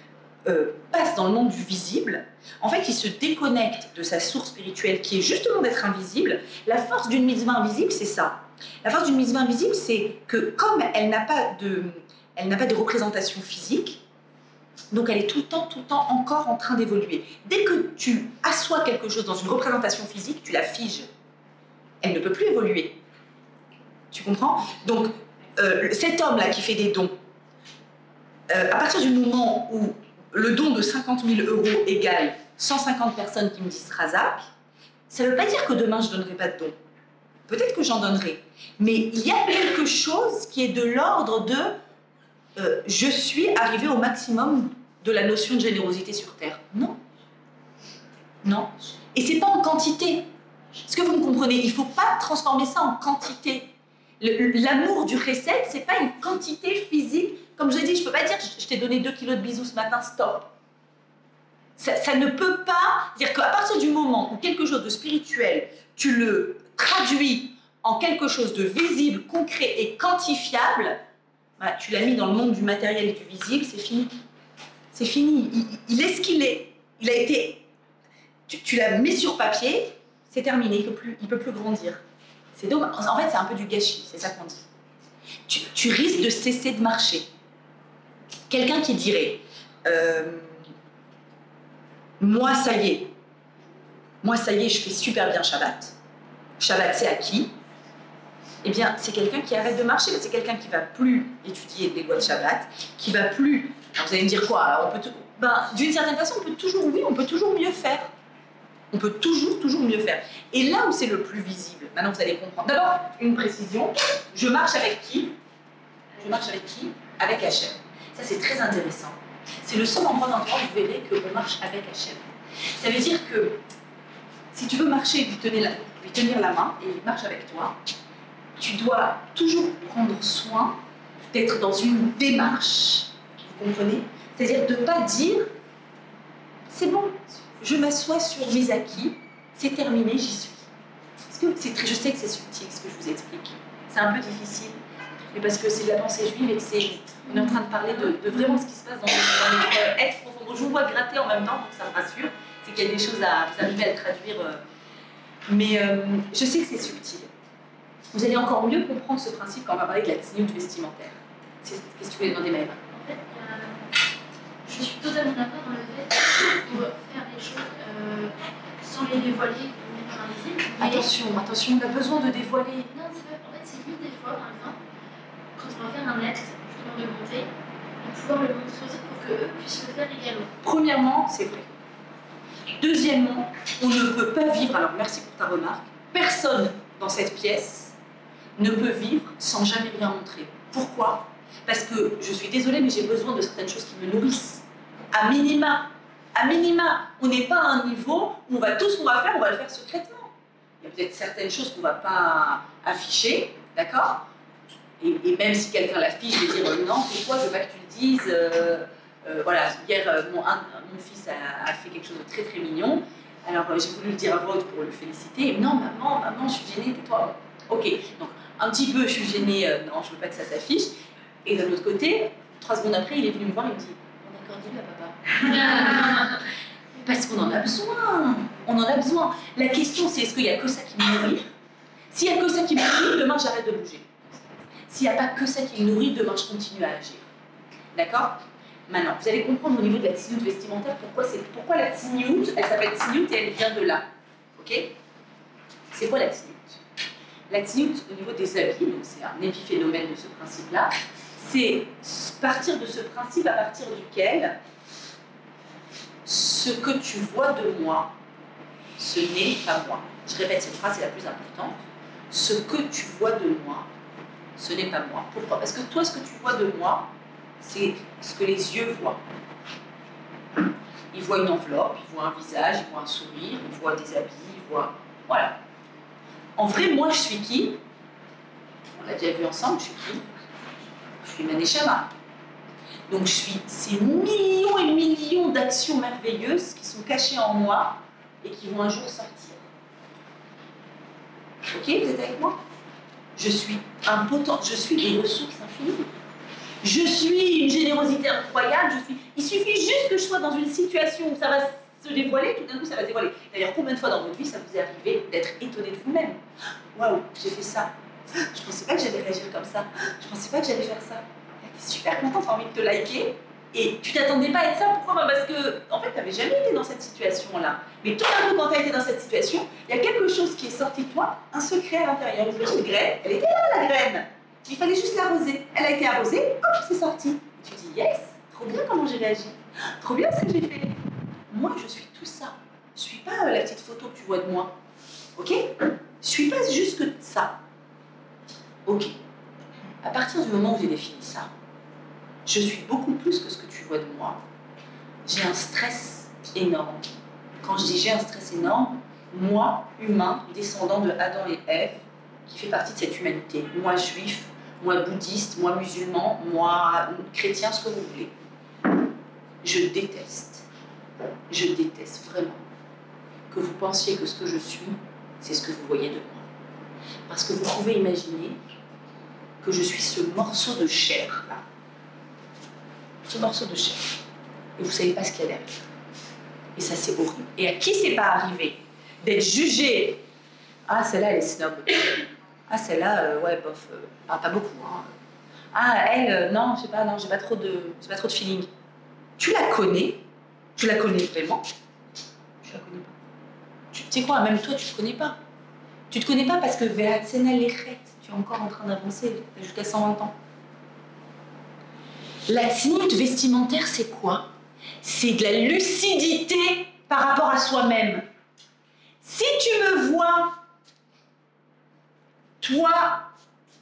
passe dans le monde du visible, en fait, il se déconnecte de sa source spirituelle qui est justement d'être invisible. La force d'une mitzvah invisible, c'est ça. La force d'une mitzvah invisible, c'est que comme elle n'a pas de représentation physique, donc elle est tout le temps encore en train d'évoluer. Dès que tu assois quelque chose dans une représentation physique, tu la figes. Elle ne peut plus évoluer. Tu comprends? Donc, cet homme-là qui fait des dons, à partir du moment où le don de 50 000 € égale 150 personnes qui me disent Razak, ça ne veut pas dire que demain je ne donnerai pas de don. Peut-être que j'en donnerai. Mais il y a quelque chose qui est de l'ordre de je suis arrivé au maximum de la notion de générosité sur Terre. Non. Non. Et c'est pas en quantité. Est-ce que vous me comprenez? Il ne faut pas transformer ça en quantité. L'amour du chesed, c'est pas une quantité physique. Comme je l'ai dit, je ne peux pas dire je t'ai donné 2 kilos de bisous ce matin, stop. Ça ne peut pas dire qu'à partir du moment où quelque chose de spirituel, tu le traduis en quelque chose de visible, concret et quantifiable, bah, tu l'as mis dans le monde du matériel et du visible, c'est fini. C'est fini. Il est ce qu'il est. Il a été. Tu l'as mis sur papier, c'est terminé. Il peut plus grandir. C'est dommage. En fait, c'est un peu du gâchis. C'est ça qu'on dit. Tu risques de cesser de marcher. Quelqu'un qui dirait moi, ça y est, je fais super bien Shabbat. Shabbat, c'est acquis. Eh bien, c'est quelqu'un qui arrête de marcher, c'est quelqu'un qui ne va plus étudier les lois de Shabbat, qui ne va plus... Alors, vous allez me dire quoi? D'une certaine façon, on peut toujours mieux faire. On peut toujours mieux faire. Et là où c'est le plus visible, maintenant vous allez comprendre. D'abord, une précision, je marche avec qui? Avec Hachem. Ça, c'est très intéressant. C'est le seul endroit dans le monde où vous verrez qu'on marche avec Hachem. Ça veut dire que si tu veux marcher et lui tenir la main et il marche avec toi, tu dois toujours prendre soin d'être dans une démarche. Vous comprenez? C'est-à-dire de ne pas dire c'est bon, je m'assois sur mes acquis, c'est terminé, j'y suis. Je sais que c'est subtil ce que je vous explique. C'est un peu difficile, mais parce que c'est de la pensée juive et que on est en train de parler de vraiment ce qui se passe dans notre être profond. Je vous vois gratter en même temps, donc ça me rassure. C'est qu'il y a des choses à vous arriver à le traduire. Mais je sais que c'est subtil. Vous allez encore mieux comprendre ce principe quand on va parler de la tenue vestimentaire. Qu'est-ce que tu voulais demander, Maëva? En fait, je suis totalement d'accord dans le fait qu'il faut faire les choses sans les dévoiler de manière invisible. Attention, on a besoin de dévoiler. Non, c'est pas. En fait, c'est lui des fois, par exemple, quand on va faire un acte justement de bonté, de pouvoir le montrer aux autres pour qu'eux puissent le faire également. Premièrement, c'est vrai. Deuxièmement, on ne peut pas vivre, alors merci pour ta remarque, personne dans cette pièce ne peut vivre sans jamais rien montrer. Pourquoi? Parce que, je suis désolée, mais j'ai besoin de certaines choses qui me nourrissent. À minima, on n'est pas à un niveau où tout ce qu'on va faire, on va le faire secrètement. Il y a peut-être certaines choses qu'on ne va pas afficher, d'accord? Et même si quelqu'un l'affiche, je vais dire non, pourquoi je veux pas que tu le dises. Voilà, hier, mon fils a fait quelque chose de très très mignon. Alors j'ai voulu le dire à voix haute pour le féliciter. Et non, maman, je suis gênée, tais-toi. Ok, donc un petit peu, je suis gênée, non, je veux pas que ça s'affiche. Et d'un autre côté, 3 secondes après, il est venu me voir et me dit on accorde lui à papa. Parce qu'on en a besoin. On en a besoin. La question, c'est est-ce qu'il n'y a que ça qui me nourrit? S'il n'y a que ça qui me nourrit, demain j'arrête de bouger. S'il n'y a pas que ça qui me nourrit, demain je continue à agir. D'accord? Maintenant, vous allez comprendre au niveau de la tsniout vestimentaire pourquoi la tsniout, elle s'appelle tsniout et elle vient de là. Ok? C'est quoi la tsniout? La tsniout au niveau des habits, donc c'est un épiphénomène de ce principe-là, c'est partir de ce principe à partir duquel ce que tu vois de moi, ce n'est pas moi. Je répète cette phrase, c'est la plus importante. Ce que tu vois de moi, ce n'est pas moi. Pourquoi? Parce que toi, ce que tu vois de moi, c'est ce que les yeux voient. Ils voient une enveloppe, ils voient un visage, ils voient un sourire, ils voient des habits, ils voient... Voilà. En vrai, moi, je suis qui? On l'a déjà vu ensemble, je suis qui? Je suis Maneshama. Donc je suis ces millions et millions d'actions merveilleuses qui sont cachées en moi et qui vont un jour sortir. Ok, vous êtes avec moi? Je suis je suis des ressources infinies. Je suis une générosité incroyable. Il suffit juste que je sois dans une situation où ça va se dévoiler, tout d'un coup ça va se dévoiler. D'ailleurs, combien de fois dans votre vie ça vous est arrivé d'être étonné de vous-même? Waouh, j'ai fait ça. Je pensais pas que j'allais réagir comme ça. Je pensais pas que j'allais faire ça. T'es super contente, t'as envie de te liker. Et tu t'attendais pas à être ça. Pourquoi? Parce que, en fait, t'avais jamais été dans cette situation-là. Mais tout d'un coup, quand t'as été dans cette situation, il y a quelque chose qui est sorti de toi, un secret à l'intérieur. Une petite graine, elle était là, la graine. Il fallait juste l'arroser. Elle a été arrosée, hop, c'est sorti. Et tu dis, yes, trop bien comment j'ai réagi. Trop bien ce que j'ai fait. Moi, je suis tout ça. Je suis pas la petite photo que tu vois de moi. Ok? Je suis pas juste que ça. Ok. À partir du moment où j'ai défini ça, je suis beaucoup plus que ce que tu vois de moi. J'ai un stress énorme. Quand je dis j'ai un stress énorme, moi, humain, descendant de Adam et Ève, qui fait partie de cette humanité, moi juif, moi bouddhiste, moi musulman, moi chrétien, ce que vous voulez, je déteste vraiment que vous pensiez que ce que je suis, c'est ce que vous voyez de moi. Parce que vous pouvez imaginer que je suis ce morceau de chair là. Ce morceau de chair. Et vous ne savez pas ce qu'il y a derrière. Et ça, c'est horrible. Et à qui c'est pas arrivé d'être jugé? Ah, celle-là, elle est snob. Ah, celle-là, ouais, bof, pas beaucoup. Hein. Ah, elle, non, je sais pas, non, j'ai pas trop de feeling. Tu la connais? Tu la connais vraiment? Tu la connais pas. Tu sais quoi, même toi, tu te connais pas. Tu te connais pas parce que Vératsena Lechet, tu es encore en train d'avancer jusqu'à 120 ans. La tzniut vestimentaire, c'est quoi? C'est de la lucidité par rapport à soi-même. Si tu me vois, toi,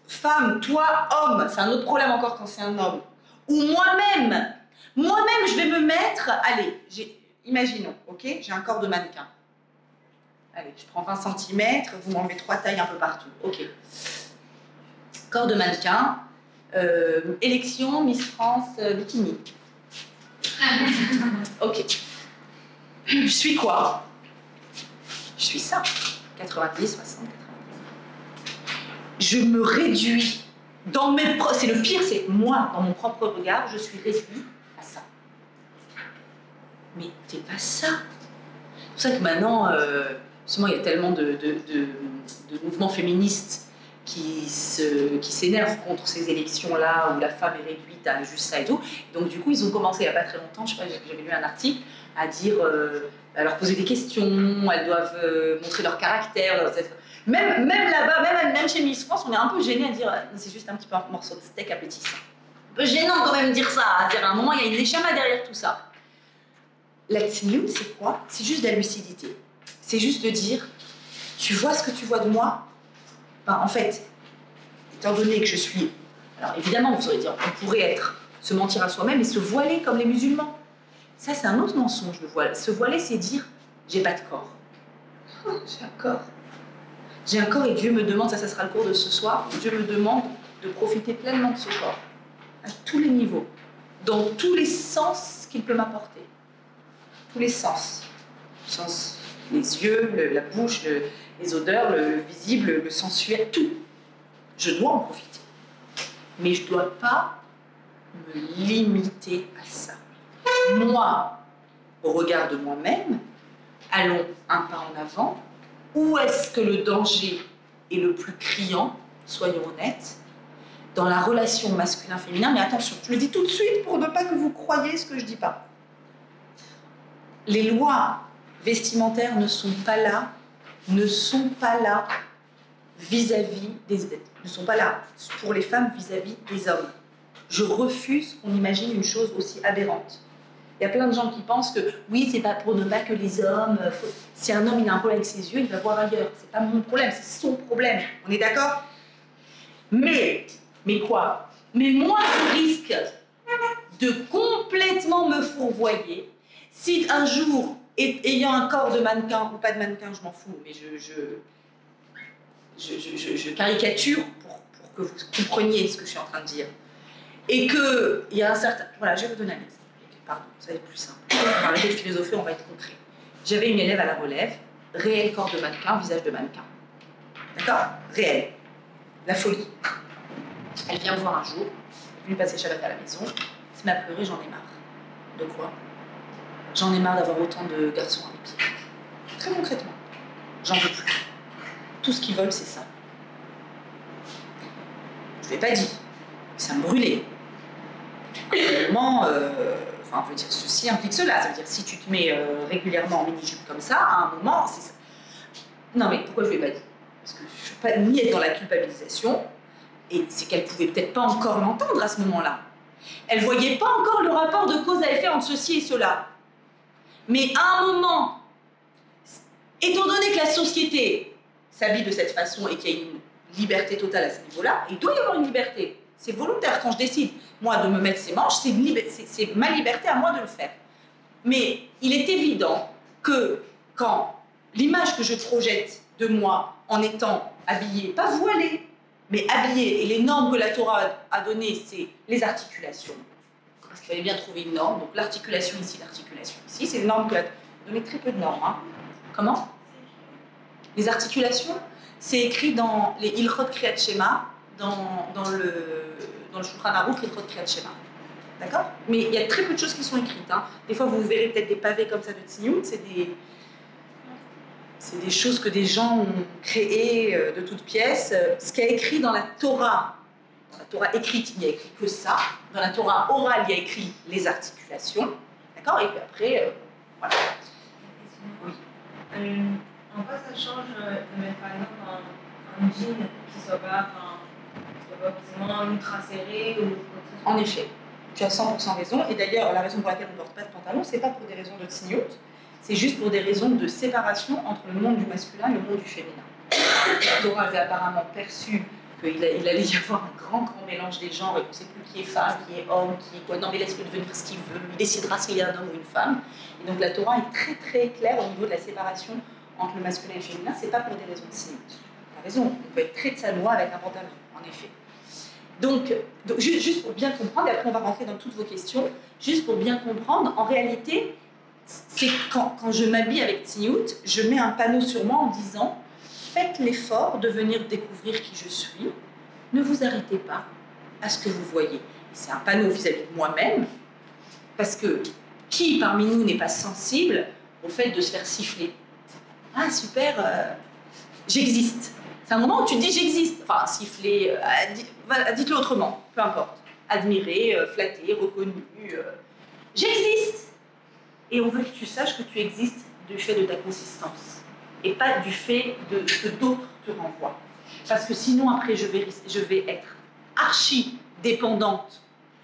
femme, toi, homme, c'est un autre problème encore quand c'est un homme, ou moi-même, je vais me mettre, allez, imaginons, ok, j'ai un corps de mannequin. Allez, je prends 20 cm, vous m'enlevez 3 tailles un peu partout, ok. Corps de mannequin, élection Miss France bikini. Ok. Je suis quoi? Je suis ça. 90, 60, 90. Je me réduis dans mes... C'est le pire, c'est moi, dans mon propre regard, je suis réduit à ça. Mais t'es pas ça. C'est pour ça que maintenant, justement, il y a tellement de mouvements féministes qui s'énervent contre ces élections-là où la femme est réduite à juste ça et tout. Donc du coup, ils ont commencé il n'y a pas très longtemps, je sais pas, j'avais lu un article, à dire, à leur poser des questions, elles doivent montrer leur caractère. Même là-bas, même chez Miss France, on est un peu gêné à dire, c'est juste un petit peu un morceau de steak appétissant. Un peu gênant quand même de dire ça, à dire à un moment, il y a une neshama derrière tout ça. La tzniut, c'est quoi? C'est juste de la lucidité. C'est juste de dire, tu vois ce que tu vois de moi? Ben, en fait, étant donné que je suis... Alors évidemment, vous aurez dit, on pourrait se mentir à soi-même et se voiler comme les musulmans. Ça, c'est un autre mensonge, le voile. Se voiler, c'est dire, j'ai pas de corps. Oh, j'ai un corps. J'ai un corps et Dieu me demande, ça sera le cours de ce soir, Dieu me demande de profiter pleinement de ce corps, à tous les niveaux, dans tous les sens qu'il peut m'apporter. Tous les sens. Les yeux, la bouche, les odeurs, le visible, le sensuel, tout. Je dois en profiter. Mais je ne dois pas me limiter à ça. Moi, au regard de moi-même, allons un pas en avant. Où est-ce que le danger est le plus criant? Soyons honnêtes. Dans la relation masculin-féminin, mais attention, je le dis tout de suite pour ne pas que vous croyiez ce que je ne dis pas. Les lois vestimentaires ne sont pas là vis-à-vis ne sont pas là pour les femmes vis-à-vis des hommes. Je refuse qu'on imagine une chose aussi aberrante. Il y a plein de gens qui pensent que oui, c'est pas pour ne pas que les hommes. Si un homme il a un problème avec ses yeux, il va voir ailleurs. C'est pas mon problème, c'est son problème. On est d'accord? Mais quoi? Mais moi, je risque de complètement me fourvoyer si un jour, ayant un corps de mannequin ou pas de mannequin, je m'en fous, mais je caricature pour que vous compreniez ce que je suis en train de dire. Et qu'il y a un certain... Voilà, je vais vous donner un exemple. Pardon, ça va être plus simple. On va arrêter de philosopher, on va être concret. J'avais une élève à la relève, réel corps de mannequin, visage de mannequin. D'accord? Réel. La folie. Elle vient me voir un jour, elle est venue passer Shabbat à la maison, elle m'a pleuré, j'en ai marre. De quoi? J'en ai marre d'avoir autant de garçons à mes pieds. Très concrètement. J'en veux plus. Tout ce qu'ils veulent, c'est ça. Je ne l'ai pas dit. Ça me brûlait. À un moment, enfin, veut dire ceci implique cela. Ça veut dire si tu te mets régulièrement en mini-jupe comme ça, à un moment, c'est ça. Non, mais pourquoi je ne l'ai pas dit? Parce que je ne suis pas ni être dans la culpabilisation, et c'est qu'elle ne pouvait peut-être pas encore l'entendre à ce moment-là. Elle ne voyait pas encore le rapport de cause à effet entre ceci et cela. Mais à un moment, étant donné que la société s'habille de cette façon et qu'il y a une liberté totale à ce niveau-là, il doit y avoir une liberté. C'est volontaire. Quand je décide, moi, de me mettre ces manches, c'est ma liberté à moi de le faire. Mais il est évident que quand l'image que je projette de moi en étant habillée, pas voilée, mais habillée, et les normes que la Torah a données, c'est les articulations. Parce qu'il fallait bien trouver une norme. Donc l'articulation ici, c'est une norme que a donné très peu de normes. Hein. Comment? Les articulations, c'est écrit dans les Ilchot Kriyat Shema, dans le Shulchan Aruch, Ilchot Kriyat Shema. D'accord? Mais il y a très peu de choses qui sont écrites. Hein. Des fois, vous verrez peut-être des pavés comme ça de Tzniut, c'est des choses que des gens ont créées de toutes pièces. Ce qui est écrit dans la Torah écrite, il n'y a écrit que ça. Dans la Torah orale, il y a écrit les articulations. D'accord? Et puis après, voilà. Oui. En quoi ça change de mettre par exemple un jean qui soit pas forcément ultra serré ou quoi que ce soit? En effet, tu as 100% raison. Et d'ailleurs, la raison pour laquelle on ne porte pas de pantalon, c'est pas pour des raisons de tzniut, c'est juste pour des raisons de séparation entre le monde du masculin et le monde du féminin. La Torah avait apparemment perçu qu'il allait y avoir un grand mélange des genres et qu'on ne sait plus qui est femme, qui est homme, qui est quoi. Non, mais laisse-le devenir ce qu'il veut. Il décidera s'il est un homme ou une femme. Et donc la Torah est très très claire au niveau de la séparation entre le masculin et le féminin. C'est pas pour des raisons de tzniut. Tu as raison. On peut être très tsanoua avec un pantalon, en effet. Donc juste pour bien comprendre, et après on va rentrer dans toutes vos questions, juste pour bien comprendre, en réalité, c'est quand je m'habille avec tzniut, je mets un panneau sur moi en disant « Faites l'effort de venir découvrir qui je suis, ne vous arrêtez pas à ce que vous voyez. » C'est un panneau vis-à-vis de moi-même, parce que qui parmi nous n'est pas sensible au fait de se faire siffler? Ah super, j'existe. C'est un moment où tu te dis j'existe. Enfin, siffler, dites-le autrement, peu importe. Admirer, flatter, reconnu. J'existe. Et on veut que tu saches que tu existes du fait de ta consistance. Et pas du fait que d'autres te renvoient. Parce que sinon, après, je vais être archi dépendante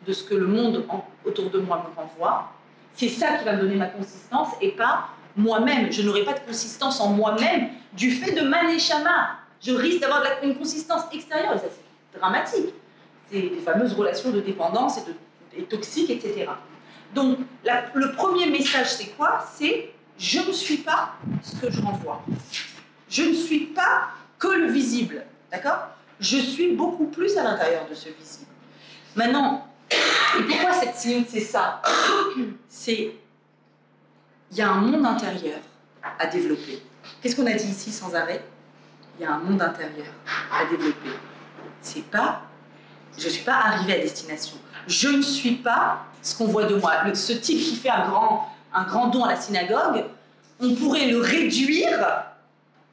de ce que le monde autour de moi me renvoie. C'est ça qui va me donner ma consistance et pas moi-même. Je n'aurai pas de consistance en moi-même du fait de ma neshama. Je risque d'avoir une consistance extérieure, et ça c'est dramatique. C'est des fameuses relations de dépendance et toxiques, etc. Donc, le premier message, c'est quoi? C'est « je ne suis pas ce que je renvoie ». Je ne suis pas que le visible, d'accord? Je suis beaucoup plus à l'intérieur de ce visible. Maintenant, et pourquoi cette signe, c'est ça? C'est, il y a un monde intérieur à développer. Qu'est-ce qu'on a dit ici sans arrêt? Il y a un monde intérieur à développer. C'est pas, je ne suis pas arrivée à destination. Je ne suis pas ce qu'on voit de moi. Ce type qui fait un grand don à la synagogue, on pourrait le réduire.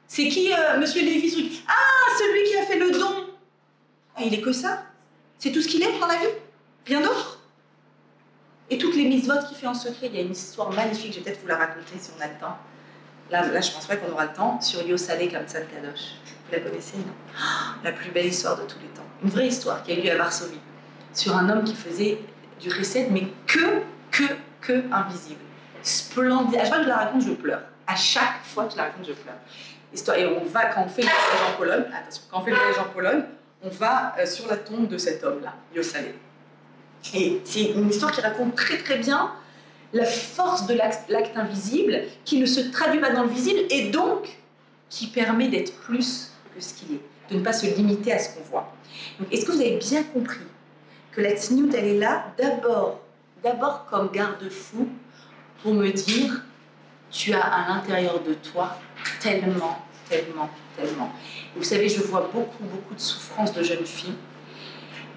C'est qui, monsieur Lévi? Ah, celui qui a fait le don. Ah, il est que ça? C'est tout ce qu'il est dans la vie? Rien d'autre? Et toutes les mitzvot qu'il fait en secret, il y a une histoire magnifique, je vais peut-être vous la raconter si on a le temps. Là je pense pas qu'on aura le temps, sur Yosalé Kamtzat Kadosh. Vous la connaissez, non? La plus belle histoire de tous les temps. Une vraie histoire qui a eu lieu à Varsovie. Sur un homme qui faisait du recette, mais que invisible. Splendide. À chaque fois que je la raconte, je pleure. À chaque fois que je la raconte, je pleure. Histoire, et quand on fait le voyage en Pologne, attention, quand on fait le voyage en Pologne, on va sur la tombe de cet homme-là, Yosalé. Et c'est une histoire qui raconte très très bien la force de l'acte invisible qui ne se traduit pas dans le visible et donc qui permet d'être plus que ce qu'il est, de ne pas se limiter à ce qu'on voit. Donc, est-ce que vous avez bien compris que la tsniout, elle est là d'abord comme garde-fou pour me dire, tu as à l'intérieur de toi tellement. Et vous savez, je vois beaucoup de souffrances de jeunes filles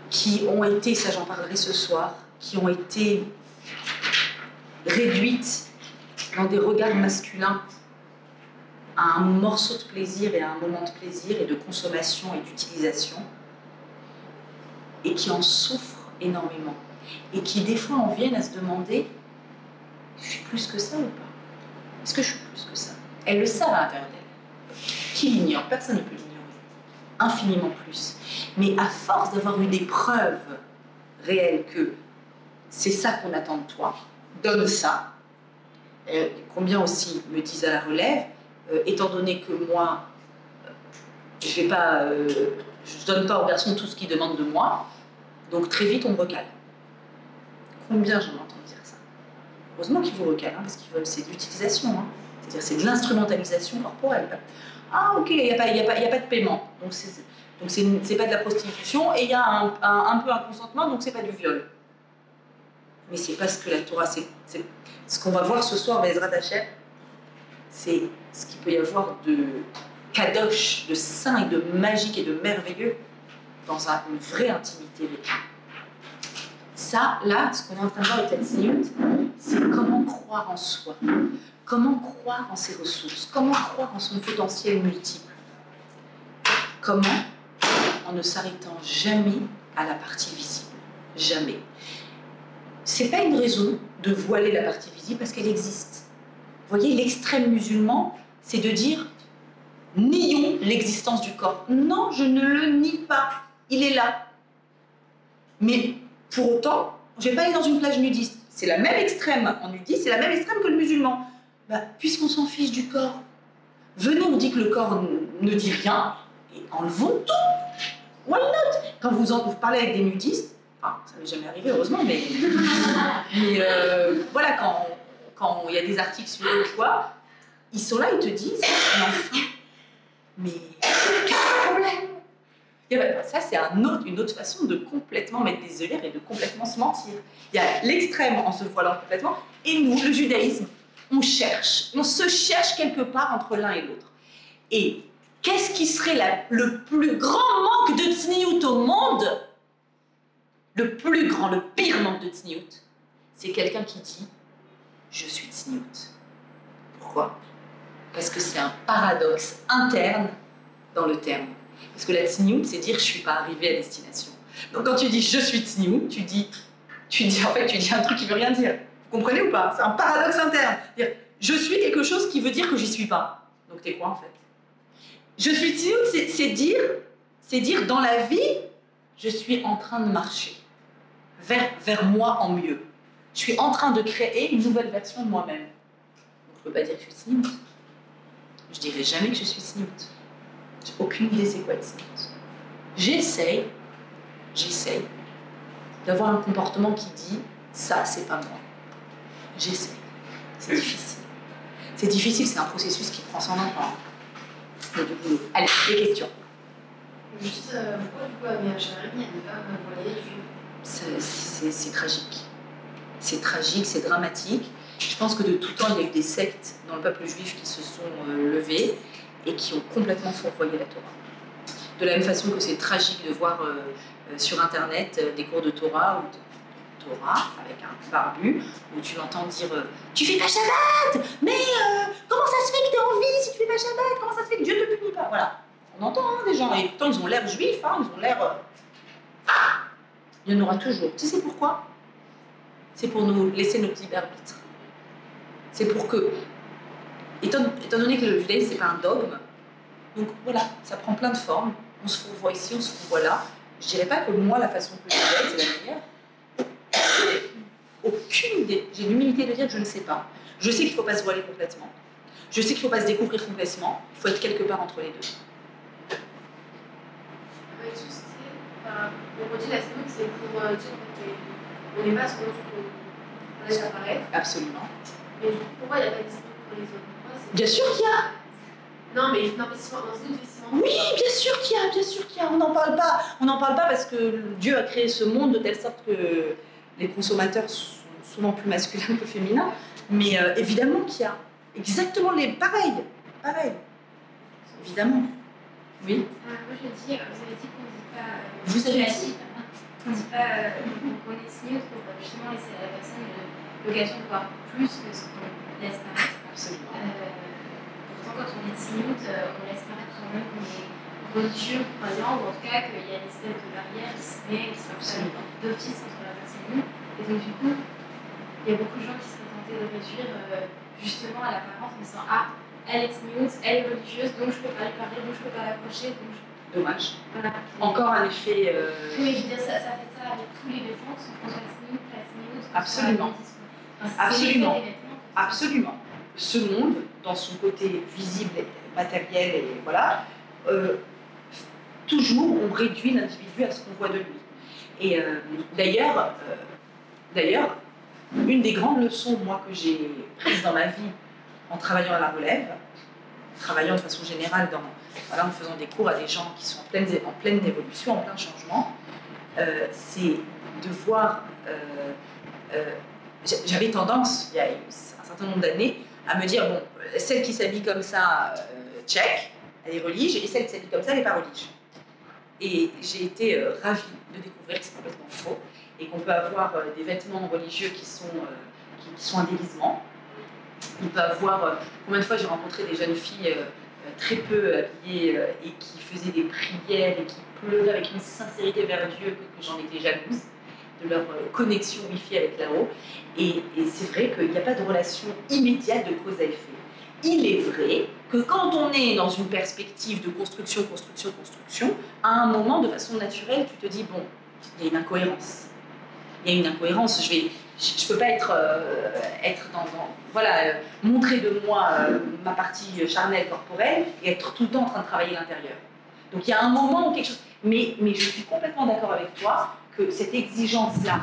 qui ont été, ça j'en parlerai ce soir, qui ont été réduites dans des regards masculins à un morceau de plaisir et à un moment de plaisir et de consommation et d'utilisation, et qui en souffrent énormément. Et qui des fois en viennent à se demander, je suis plus que ça ou pas? Est-ce que je suis plus que ça? Elles le savent à l'intérieur d'elles. Qui l'ignore? Personne ne peut l'ignorer. Infiniment plus. Mais à force d'avoir eu des preuves réelles que c'est ça qu'on attend de toi, donne ça. Combien aussi me disent à la relève, étant donné que moi, je donne pas aux garçons tout ce qu'ils demandent de moi, donc très vite on me recale. Combien j'en entends dire ça? Heureusement qu'ils vous recalent, parce que c'est de l'utilisation, hein. C'est-à-dire c'est de l'instrumentalisation corporelle. Ah ok, il n'y a pas de paiement, donc c'est pas de la prostitution, et il y a un peu un consentement, donc c'est pas du viol. Mais c'est pas ce que la Torah, c'est ce qu'on va voir ce soir, Bezrat Hashem, c'est ce qu'il peut y avoir de kadosh, de saint et de magique et de merveilleux dans une vraie intimité vécue. Ça, là, ce qu'on est en train de voir avec la tsniout, c'est comment croire en soi, comment croire en ses ressources, comment croire en son potentiel multiple. Comment? En ne s'arrêtant jamais à la partie visible. Jamais. C'est pas une raison de voiler la partie visible parce qu'elle existe. Vous voyez, l'extrême musulman, c'est de dire nions l'existence du corps. Non, je ne le nie pas. Il est là. Mais pour autant, je ne vais pas aller dans une plage nudiste. C'est la même extrême en nudiste, c'est la même extrême que le musulman. Puisqu'on s'en fiche du corps, venez, on dit que le corps ne dit rien, et enlevons tout. Why not? Quand vous parlez avec des nudistes, enfin, ça m'est jamais arrivé heureusement, mais voilà, quand il y a des articles sur eux ou quoi, ils sont là, ils te disent, mais quel est le problème? Et ça, c'est une autre façon de complètement mettre des œillères et de complètement se mentir. Il y a l'extrême en se voilant complètement, et nous, le judaïsme, on se cherche quelque part entre l'un et l'autre. Et qu'est-ce qui serait le plus grand manque de tsniout au monde? Le plus grand, le pire manque de tsniout, c'est quelqu'un qui dit « je suis tsniout ». Pourquoi? Parce que c'est un paradoxe interne dans le terme. Parce que la tsniout, c'est dire « je ne suis pas arrivé à destination ». Donc quand tu dis « je suis tsniout », tu dis un truc qui ne veut rien dire. Vous comprenez ou pas? C'est un paradoxe interne. Dire « je suis quelque chose qui veut dire que j'y suis pas ». Donc t'es quoi en fait? Je suis tsniout, c'est dire dans la vie, je suis en train de marcher vers moi en mieux. Je suis en train de créer une nouvelle version de moi-même. Donc je ne peux pas dire que je suis tsniout. Je ne dirai jamais que je suis tsniout. J'ai aucune idée c'est quoi être tsniout. J'essaye d'avoir un comportement qui dit ça, c'est pas moi. J'essaye. C'est difficile. C'est difficile, c'est un processus qui prend son temps. Mais du boulot. Allez, des questions. Juste, pourquoi du coup à Miachari, il y a des femmes voilées juives? C'est tragique. C'est tragique, c'est dramatique. Je pense que de tout temps, il y a eu des sectes dans le peuple juif qui se sont levées et qui ont complètement fourvoyé la Torah. De la même façon que c'est tragique de voir sur Internet des cours de Torah ou de Torah avec un barbu où tu l'entends dire tu fais pas Shabbat, mais comment ça se fait que tu es en vie si tu fais pas Shabbat? Comment ça se fait que Dieu te punit pas? Voilà. On entend des gens, et pourtant ils ont l'air juifs, ils ont l'air. Il y en aura toujours. Tu sais pourquoi? C'est pour nous laisser notre libre arbitre. C'est pour que, étant donné que le judaïsme c'est pas un dogme, donc voilà, ça prend plein de formes. On se fourvoie ici, on se fourvoie là. Je dirais pas que moi la façon que je fais c'est la meilleure. Aucune idée. J'ai l'humilité de dire que je ne sais pas. Je sais qu'il ne faut pas se voiler complètement. Je sais qu'il ne faut pas se découvrir complètement. Il faut être quelque part entre les deux. On redit la semaine, c'est pour dire qu'on n'est pas ce qu'on laisse apparaître. Absolument. Mais du coup, pourquoi il n'y a pas de discipline pour les autres? Bien sûr qu'il y a. Non, mais l'investissement dans une investissement. Oui, bien sûr qu'il y a, bien sûr qu'il y a. On n'en parle pas. On n'en parle pas parce que Dieu a créé ce monde de telle sorte que les consommateurs sont souvent plus masculins que féminins. Mais évidemment qu'il y a. Exactement les... Pareil. Pareil. Évidemment. Oui. Moi, je dis, vous avez dit qu'on ne dit pas. Vous avez dit qu'on ne dit pas qu'on est signé pour justement laisser à la personne l'occasion de voir plus que ce qu'on laisse paraître. Absolument. Pourtant, quand on est signé, on laisse paraître quand même qu'on est religieux, croyant, ou en tout cas qu'il y a une espèce de barrière qui se met, qui s'installe d'office entre la personne et nous. Et donc, du coup, il y a beaucoup de gens qui seraient tentés de réduire justement à l'apparence en disant ah, elle est snooze, elle est religieuse, donc je ne peux pas lui parler, donc je ne peux pas l'approcher. Dommage. Voilà. Encore un effet. Oui, je veux dire, ça fait ça avec tous les vêtements, que ce soit snooze, pas snooze. Absolument. Absolument. Absolument. Ce monde, dans son côté visible, et matériel, et voilà, toujours on réduit l'individu à ce qu'on voit de lui. Et d'ailleurs, une des grandes leçons, moi, que j'ai prises dans ma vie en travaillant à la relève, travaillant de façon générale en faisant des cours à des gens qui sont en pleine évolution, en plein changement, c'est de voir... j'avais tendance, il y a un certain nombre d'années, à me dire, bon, celle qui s'habille comme ça, check, elle est religieuse, et celle qui s'habille comme ça, elle n'est pas religieuse. Et j'ai été ravie de découvrir que c'est complètement faux, et qu'on peut avoir des vêtements religieux qui sont un déguisement. On peut avoir... combien de fois j'ai rencontré des jeunes filles très peu habillées et qui faisaient des prières et qui pleuraient avec une sincérité vers Dieu que j'en étais jalouse, de leur connexion Wi-Fi avec là-haut. Et c'est vrai qu'il n'y a pas de relation immédiate de cause à effet. Il est vrai que quand on est dans une perspective de construction, à un moment, de façon naturelle, tu te dis, bon, il y a une incohérence. Il y a une incohérence, je ne peux pas être montrer de moi ma partie charnelle, corporelle, et être tout le temps en train de travailler l'intérieur. Donc il y a un moment où quelque chose... Mais je suis complètement d'accord avec toi que cette exigence-là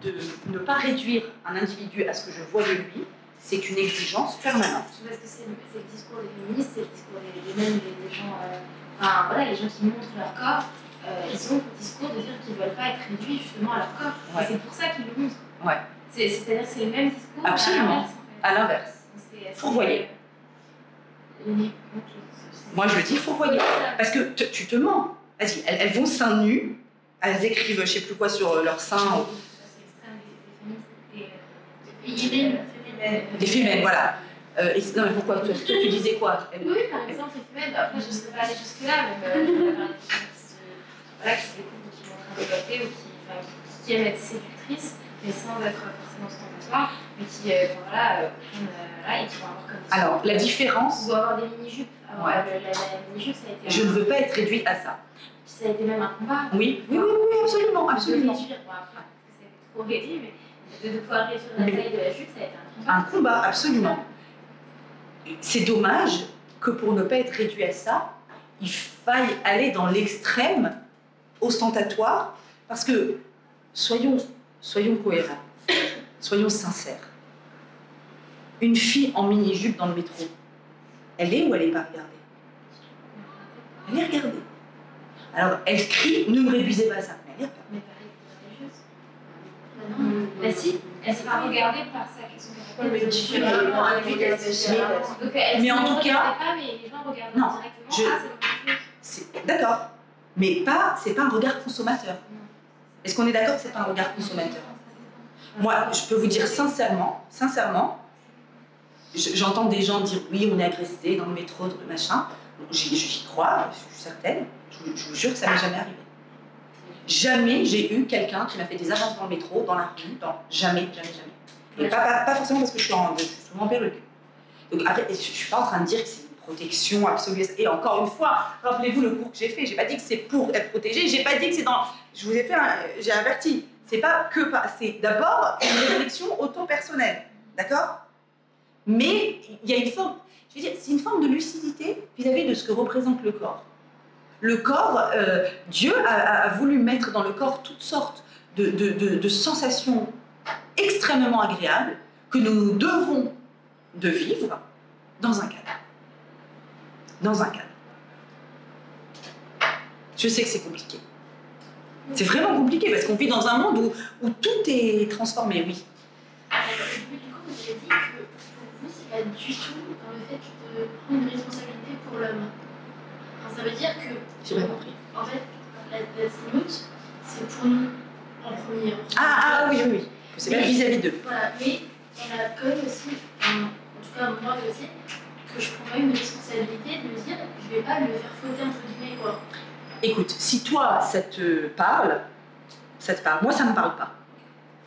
de ne pas réduire un individu à ce que je vois de lui, c'est une exigence permanente. Parce que c'est le discours des féministes, c'est le discours des gens, les gens qui montrent leur corps, ils ont le discours de dire qu'ils ne veulent pas être réduits justement à leur corps. Ouais. Et c'est pour ça qu'ils le montrent. Ouais. C'est-à-dire que c'est le même discours. Absolument. À l'inverse. Fourvoyer. Moi je le dis fourvoyer. Parce que tu te mens. Vas-y, elles vont seins nus, elles écrivent je ne sais plus quoi sur leur sein. C'est extrême Des féminines, voilà. Non, mais pourquoi toi, tu disais quoi? Oui, par exemple, les femelles, après je ne serais pas allée jusque-là, mais il y a des gens qui se découvrent, qui vont en train de développer ou qui aiment être séductrices, mais sans être forcément ostentatoires, mais qui, et qui vont avoir comme... Alors, la différence... Ou avoir des mini-jupes. Ouais. La mini-jupe, ça a été... Je ne veux pas être réduite à ça. Ça a été même un combat. Oui, absolument, absolument. De réduire, bon, après, parce que c'est trop réduit, mais de pouvoir réduire la taille de la jupe, ça a été un combat. Un combat, absolument. C'est dommage que pour ne pas être réduit à ça, il faille aller dans l'extrême ostentatoire, parce que soyons cohérents, soyons sincères. Une fille en mini-jupe dans le métro, elle est ou elle n'est pas regardée? Elle est regardée. Alors, elle crie, ne me réduisez pas à ça. Mais elle est regardée. Mais pareil, non. Bah si, elle sera regardée par sa question. Mais en tout cas, mais les gens regardent non, directement. D'accord, mais c'est pas un regard consommateur. Est-ce qu'on est d'accord que c'est pas un regard consommateur? Moi, je peux vous dire sincèrement, j'entends des gens dire oui, on est agressé dans le métro, dans le machin. J'y crois, je suis certaine. Je vous jure que ça m'est jamais arrivé. Jamais j'ai eu quelqu'un qui m'a fait des avances dans le métro, dans la rue, jamais. Et pas forcément parce que je suis souvent en perruque. Donc après, je ne suis pas en train de dire que c'est une protection absolue. Et encore une fois, rappelez-vous le cours que j'ai fait. J'ai pas dit que c'est pour être protégé. J'ai pas dit que c'est dans. Je vous ai fait. J'ai averti. C'est pas que pas. C'est d'abord une réflexion auto-personnelle, d'accord? Mais il y a une forme. Je veux dire, c'est une forme de lucidité vis-à-vis de ce que représente le corps. Le corps, Dieu a voulu mettre dans le corps toutes sortes de sensations extrêmement agréables que nous devons de vivre dans un cadre. dans un cadre. Je sais que c'est compliqué. C'est vraiment compliqué parce qu'on vit dans un monde où tout est transformé, oui. Du coup, vous avez dit que pour vous, c'est pas du tout dans le fait de prendre une responsabilité pour l'homme. Enfin, ça veut dire que. J'ai pas compris. En fait, la limite, c'est pour nous en premier. Ah oui, oui, oui. C'est pas vis-à-vis d'eux. Voilà, mais on a quand même aussi, en tout cas moi aussi, que je prends quand même une responsabilité de me dire je vais pas le faire fauter entre guillemets quoi. Écoute, si toi ça te parle, moi ça me parle pas.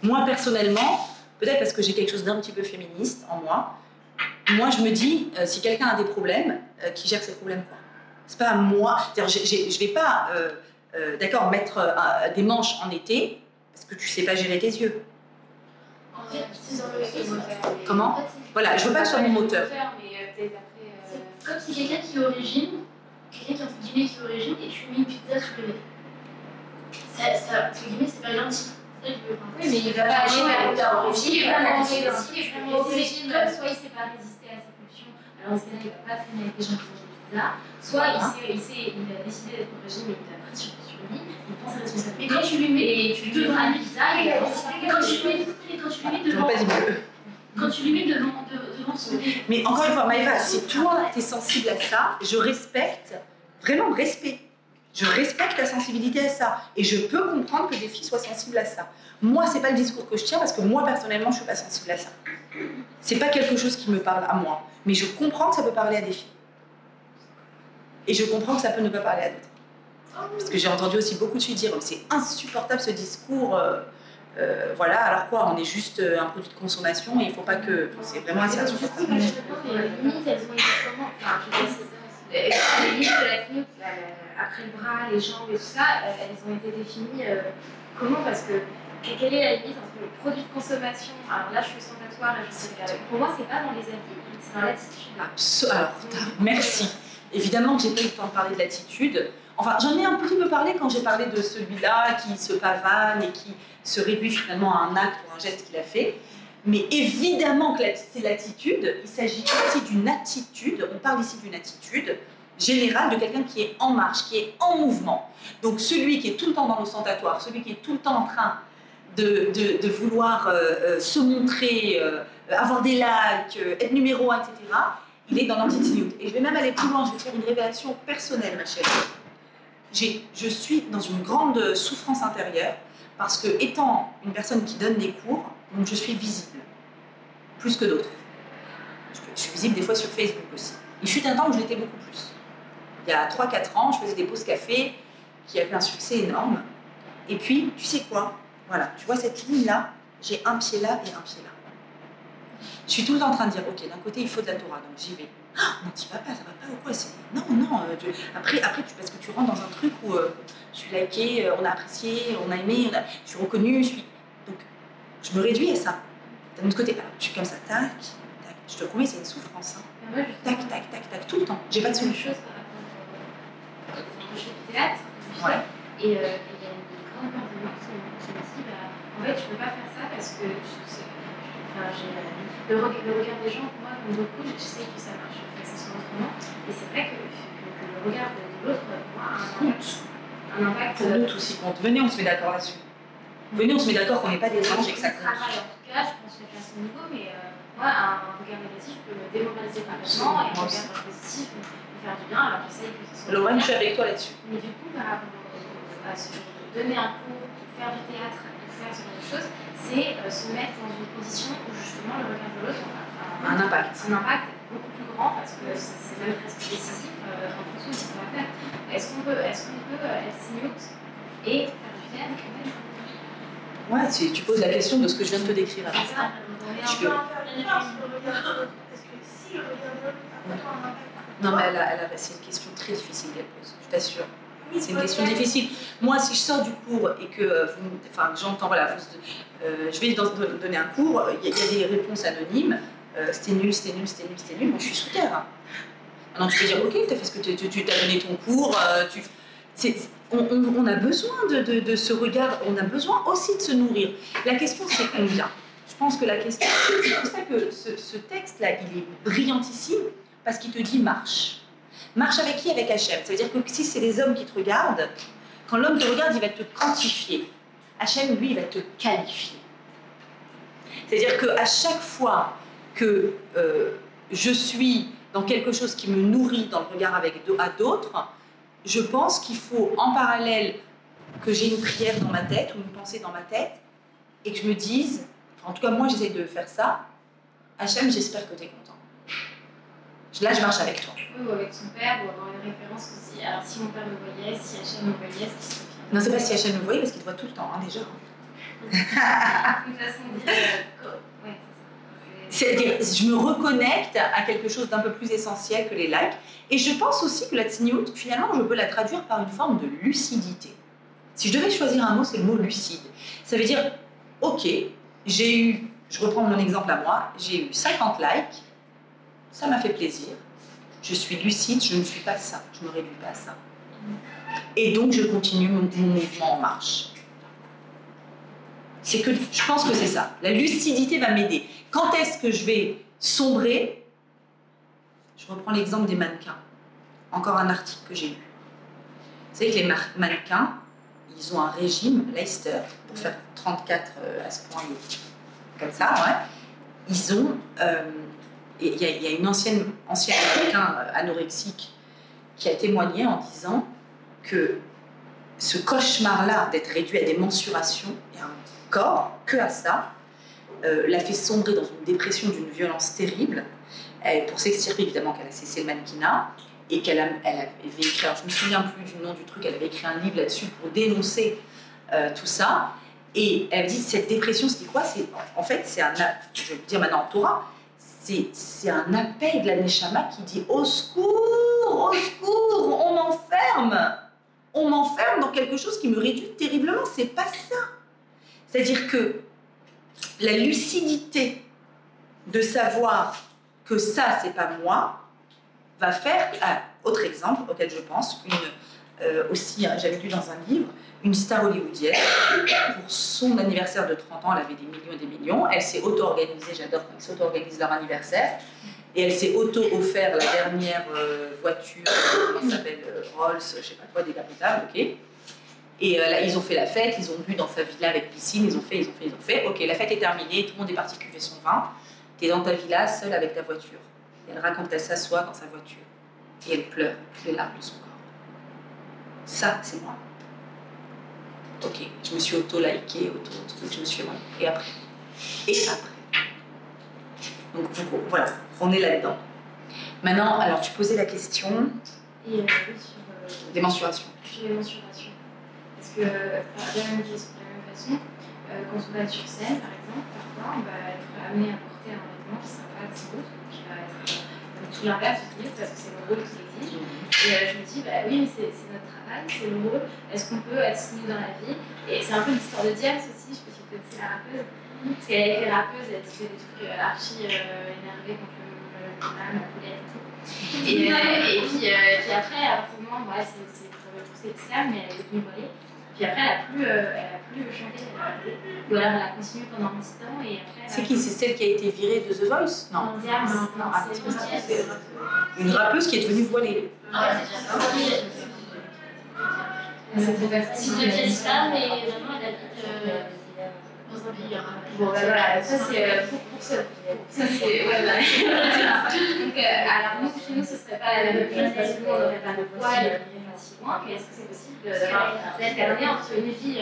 Moi personnellement, peut-être parce que j'ai quelque chose d'un petit peu féministe en moi, je me dis, si quelqu'un a des problèmes, qui gère ses problèmes quoi. C'est pas à moi, c'est-à-dire je vais pas, d'accord, mettre des manches en été, parce que tu sais pas gérer tes yeux. En fait, c'est dans le... Comment? En fait, Voilà, je veux pas que ce soit mon moteur. Mais peut-être après... C'est comme si quelqu'un qui est origine, entre guillemets qui est origine, et tu mets une pizza sur le nez. Ça, entre guillemets, c'est pas gentil. Oui, mais il va pas aller vers l'origine, il va pas manger dans l'origine, soit il sait pas résister à ses pulsions, alors dans ce cas-là, il va pas traîner avec des gens qui mangent des pizzas, soit il a décidé d'être au régime et il a pris sur lui, il prend sa responsabilité. Mais quand tu lui mets devant la pizza, quand tu lui mets devant... Quand tu lui mets devant son nez. Mais encore une fois, Maëva, si toi, tu es sensible à ça, je respecte, vraiment respect. Je respecte ta sensibilité à ça. Et je peux comprendre que des filles soient sensibles à ça. Moi, c'est pas le discours que je tiens parce que moi, personnellement, je suis pas sensible à ça. C'est pas quelque chose qui me parle à moi. Mais je comprends que ça peut parler à des filles. Et je comprends que ça peut ne pas parler à d'autres. Parce que j'ai entendu aussi beaucoup de filles dire c'est insupportable ce discours. Voilà, alors quoi, on est juste un produit de consommation et il faut pas que. C'est vraiment assez insupportable. Mais les limites, elles ont été comment? Enfin, je veux dire, c'est ça. Les limites de la clinique, après le bras, les jambes et tout ça, elles ont été définies comment? Parce que quelle est la limite entre le produit de consommation? Alors là, je suis sans tatouage, pour moi, c'est pas dans les habits, c'est dans l'attitude. Alors, merci. Évidemment que j'ai pas eu le temps de parler de l'attitude. Enfin, j'en ai un petit peu parlé quand j'ai parlé de celui-là qui se pavane et qui se réduit finalement à un acte ou un geste qu'il a fait. Mais évidemment que c'est l'attitude, il s'agit ici d'une attitude, on parle ici d'une attitude générale de quelqu'un qui est en marche, qui est en mouvement. Donc celui qui est tout le temps dans l'ostentatoire, celui qui est tout le temps en train de vouloir se montrer, avoir des likes, être numéro 1, etc., il est dans l'anti-tignoute. Et je vais même aller plus loin, je vais faire une révélation personnelle, ma chérie. Je suis dans une grande souffrance intérieure parce que, étant une personne qui donne des cours, donc je suis visible, plus que d'autres. Je suis visible des fois sur Facebook aussi. Il fut un temps où je l'étais beaucoup plus. Il y a 3-4 ans, je faisais des pauses café qui avaient un succès énorme. Et puis, tu sais quoi? Voilà, tu vois cette ligne-là, j'ai un pied là et un pied là. Je suis tout le temps en train de dire, ok, d'un côté, il faut de la Torah, donc j'y vais. Ah, non, t'y vas pas, ça va pas ou quoi? Non, après, parce que tu rentres dans un truc où je suis likée, on a apprécié, on a aimé, je suis reconnue, donc je me réduis à ça. D'un autre côté, alors, je suis comme ça, tac, tac, je te promets, c'est une souffrance. Hein. Tac, tout le temps, j'ai pas de solution. Je fais du théâtre, ouais. Et il y a une grande part de moi qui me dit, en fait, je peux pas faire ça parce que le regard des gens, pour moi, comme beaucoup, j'essaye que ça marche, que ça soit autrement. Et c'est vrai que le regard de l'autre, pour moi, a un impact. Pour nous, tout aussi compte. Venez, on se met d'accord là-dessus. Venez, on se met d'accord qu'on n'est pas des anges et que ça compte. En tout cas, je pense que à ce niveau, mais moi, un regard négatif peut me démoraliser complètement et un regard positif me faire du bien, alors j'essaye que ce soit. Lorraine, je suis avec toi là-dessus. Mais du coup, par rapport à ce genre de donner un cours, faire du théâtre, faire ce genre de choses, c'est se mettre dans une position où justement le regard de l'autre a un impact beaucoup plus grand parce que c'est même presque décisif en fonction de ce qu'on va faire. Est-ce qu'on peut être signote et faire du théâtre quand même? Ouais, tu poses la question de ce que je viens de te décrire à l'instant. Est-ce que si le regard de l'autre a pas un impact? Non, mais c'est une question très difficile qu'elle pose, je t'assure. C'est une question difficile. Moi, si je sors du cours et que j'entends, voilà, je vais donner un cours, il y a des réponses anonymes, c'était nul, moi je suis sous terre. Alors je peux dire, ok, tu as fait ce que tu as donné ton cours, on a besoin de ce regard, on a besoin aussi de se nourrir. La question, c'est combien? Je pense que la question, c'est pour ça que ce texte-là, il est brillantissime, parce qu'il te dit marche. Marche avec qui? Avec Hachem. Ça veut dire que si c'est les hommes qui te regardent, quand l'homme te regarde, il va te quantifier. Hachem, lui, il va te qualifier. C'est-à-dire qu'à chaque fois que je suis dans quelque chose qui me nourrit dans le regard à d'autres, je pense qu'il faut en parallèle que j'ai une prière dans ma tête ou une pensée dans ma tête et que je me dise, en tout cas moi j'essaie de faire ça, Hachem, j'espère que tu es content. Là je marche avec toi. Oui, ou avec son père, ou avoir une référence aussi. Alors si mon père me voyait, si Hachem me voyait, est-ce qu'il serait fier? Non, c'est pas si Hachem me voyait parce qu'il te voit tout le temps, déjà. C'est une façon de dire. Ouais, c'est ça. C'est-à-dire, je me reconnecte à quelque chose d'un peu plus essentiel que les likes. Et je pense aussi que la tsniout, finalement, je peux la traduire par une forme de lucidité. Si je devais choisir un mot, c'est le mot lucide. Ça veut dire, ok, j'ai eu, je reprends mon exemple à moi, j'ai eu 50 likes, ça m'a fait plaisir, je suis lucide, je ne suis pas ça, je ne me réduis pas à ça. Et donc, je continue mon mouvement en marche. C'est que je pense que c'est ça. La lucidité va m'aider. Quand est-ce que je vais sombrer? Je reprends l'exemple des mannequins. Encore un article que j'ai lu. Vous savez que les mannequins, ils ont un régime Leicester pour faire 34 à ce point, comme ça, ouais. Ils ont... Il y a une ancienne mannequin anorexique qui a témoigné en disant que ce cauchemar-là d'être réduit à des mensurations et un corps que à ça l'a fait sombrer dans une dépression d'une violence terrible. Pour s'extirper, évidemment, qu'elle a cessé le mannequinat et qu'elle avait écrit, alors je ne me souviens plus du nom du truc, elle avait écrit un livre là-dessus pour dénoncer tout ça. Et elle dit, cette dépression, c'était quoi? En fait, c'est je vais vous dire maintenant en Torah, c'est un appel de la Neshama qui dit, au secours, on m'enferme. On m'enferme dans quelque chose qui me réduit terriblement. C'est pas ça. C'est-à-dire que la lucidité de savoir que ça, c'est pas moi, va faire... autre exemple auquel je pense, aussi, j'avais lu dans un livre, une star hollywoodienne, pour son anniversaire de 30 ans, elle avait des millions et des millions, elle s'est auto-organisée, j'adore quand ils s'auto-organisent leur anniversaire, et elle s'est auto-offert la dernière voiture, comment ça s'appelle, Rolls, je sais pas quoi, décapotable, ok. Et là, ils ont fait la fête, ils ont bu dans sa villa avec piscine, ils ont fait. Ok, la fête est terminée, tout le monde est parti cuver son vin. T'es dans ta villa, seule avec ta voiture. Et elle raconte qu'elle s'assoit dans sa voiture. Et elle pleure, toutes les larmes de son corps. Ça, c'est moi. Ok, je me suis auto-likée, je me suis... Et après. Donc voilà, on est là-dedans. Maintenant, alors tu posais la question... Et oui, sur... des mensurations. Sur les mensurations. Parce que, de la même façon, quand on va être sur scène, par exemple, parfois, on va être amené à porter un vêtement qui ne sera pas assez haut, qui va être tout l'inverse du livre, parce que c'est le rôle qui l'exige. Et je me dis, bah oui, mais c'est notre travail, c'est le rôle. Est-ce qu'on peut être signé dans la vie? Et c'est un peu l'histoire de Diams aussi, je sais pas si vous connaissez la rappeuse. Parce qu'elle a été rappeuse, elle disait des trucs archi énervés contre l'âme, la poulette et tout. Et puis après, à partir du moment, ouais, c'est pour ses externes, mais elle est devenue voilée. Puis après, elle a plus chanté, elle a arrêté. Ou alors elle a continué pendant un petit temps et après... C'est qui? C'est celle qui a été virée de The Voice? Non. Diams, non, c'est une rappeuse qui est devenue voilée. Ah ouais, c'est une vieille femme, mais vraiment elle habite dans un pays. Bon, bah voilà, ça c'est pour ça. Ça c'est. Ouais, bah. Donc, alors, nous, chez nous, ce serait pas la même chose parce qu'on n'aurait pas de poils facilement, mais est-ce que c'est possible d'alterner entre une vie.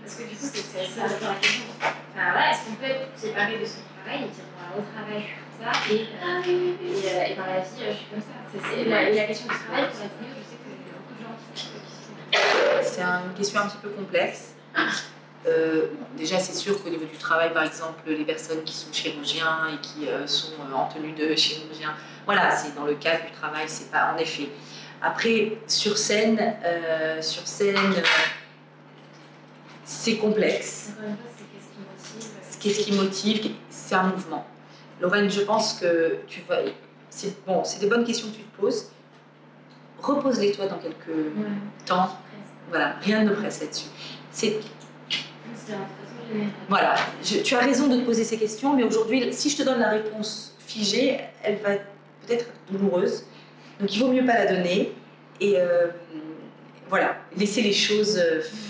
Parce que du coup, c'est ça la question. Enfin, voilà, est-ce qu'on peut être séparé de son travail et dire, voilà, au travail, je suis comme ça, et dans la vie, je suis comme ça. C'est la question du travail, pour la finir, je sais qu'il y a beaucoup de gens qui sont. C'est une question un petit peu complexe. Déjà, c'est sûr qu'au niveau du travail, par exemple, les personnes qui sont chirurgiens et qui sont en tenue de chirurgien, voilà, c'est dans le cadre du travail, c'est pas en effet. Après, sur scène, c'est complexe. Encore une fois, c'est Qu'est-ce qui motive? C'est un mouvement. Lorraine, je pense que tu vas. C'est bon, c'est des bonnes questions que tu te poses. Repose-les toi dans quelques temps. Voilà, rien ne me presse là-dessus. Voilà, tu as raison de te poser ces questions, mais aujourd'hui, si je te donne la réponse figée, elle va peut-être être douloureuse. Donc il vaut mieux pas la donner. Et voilà, laisser les choses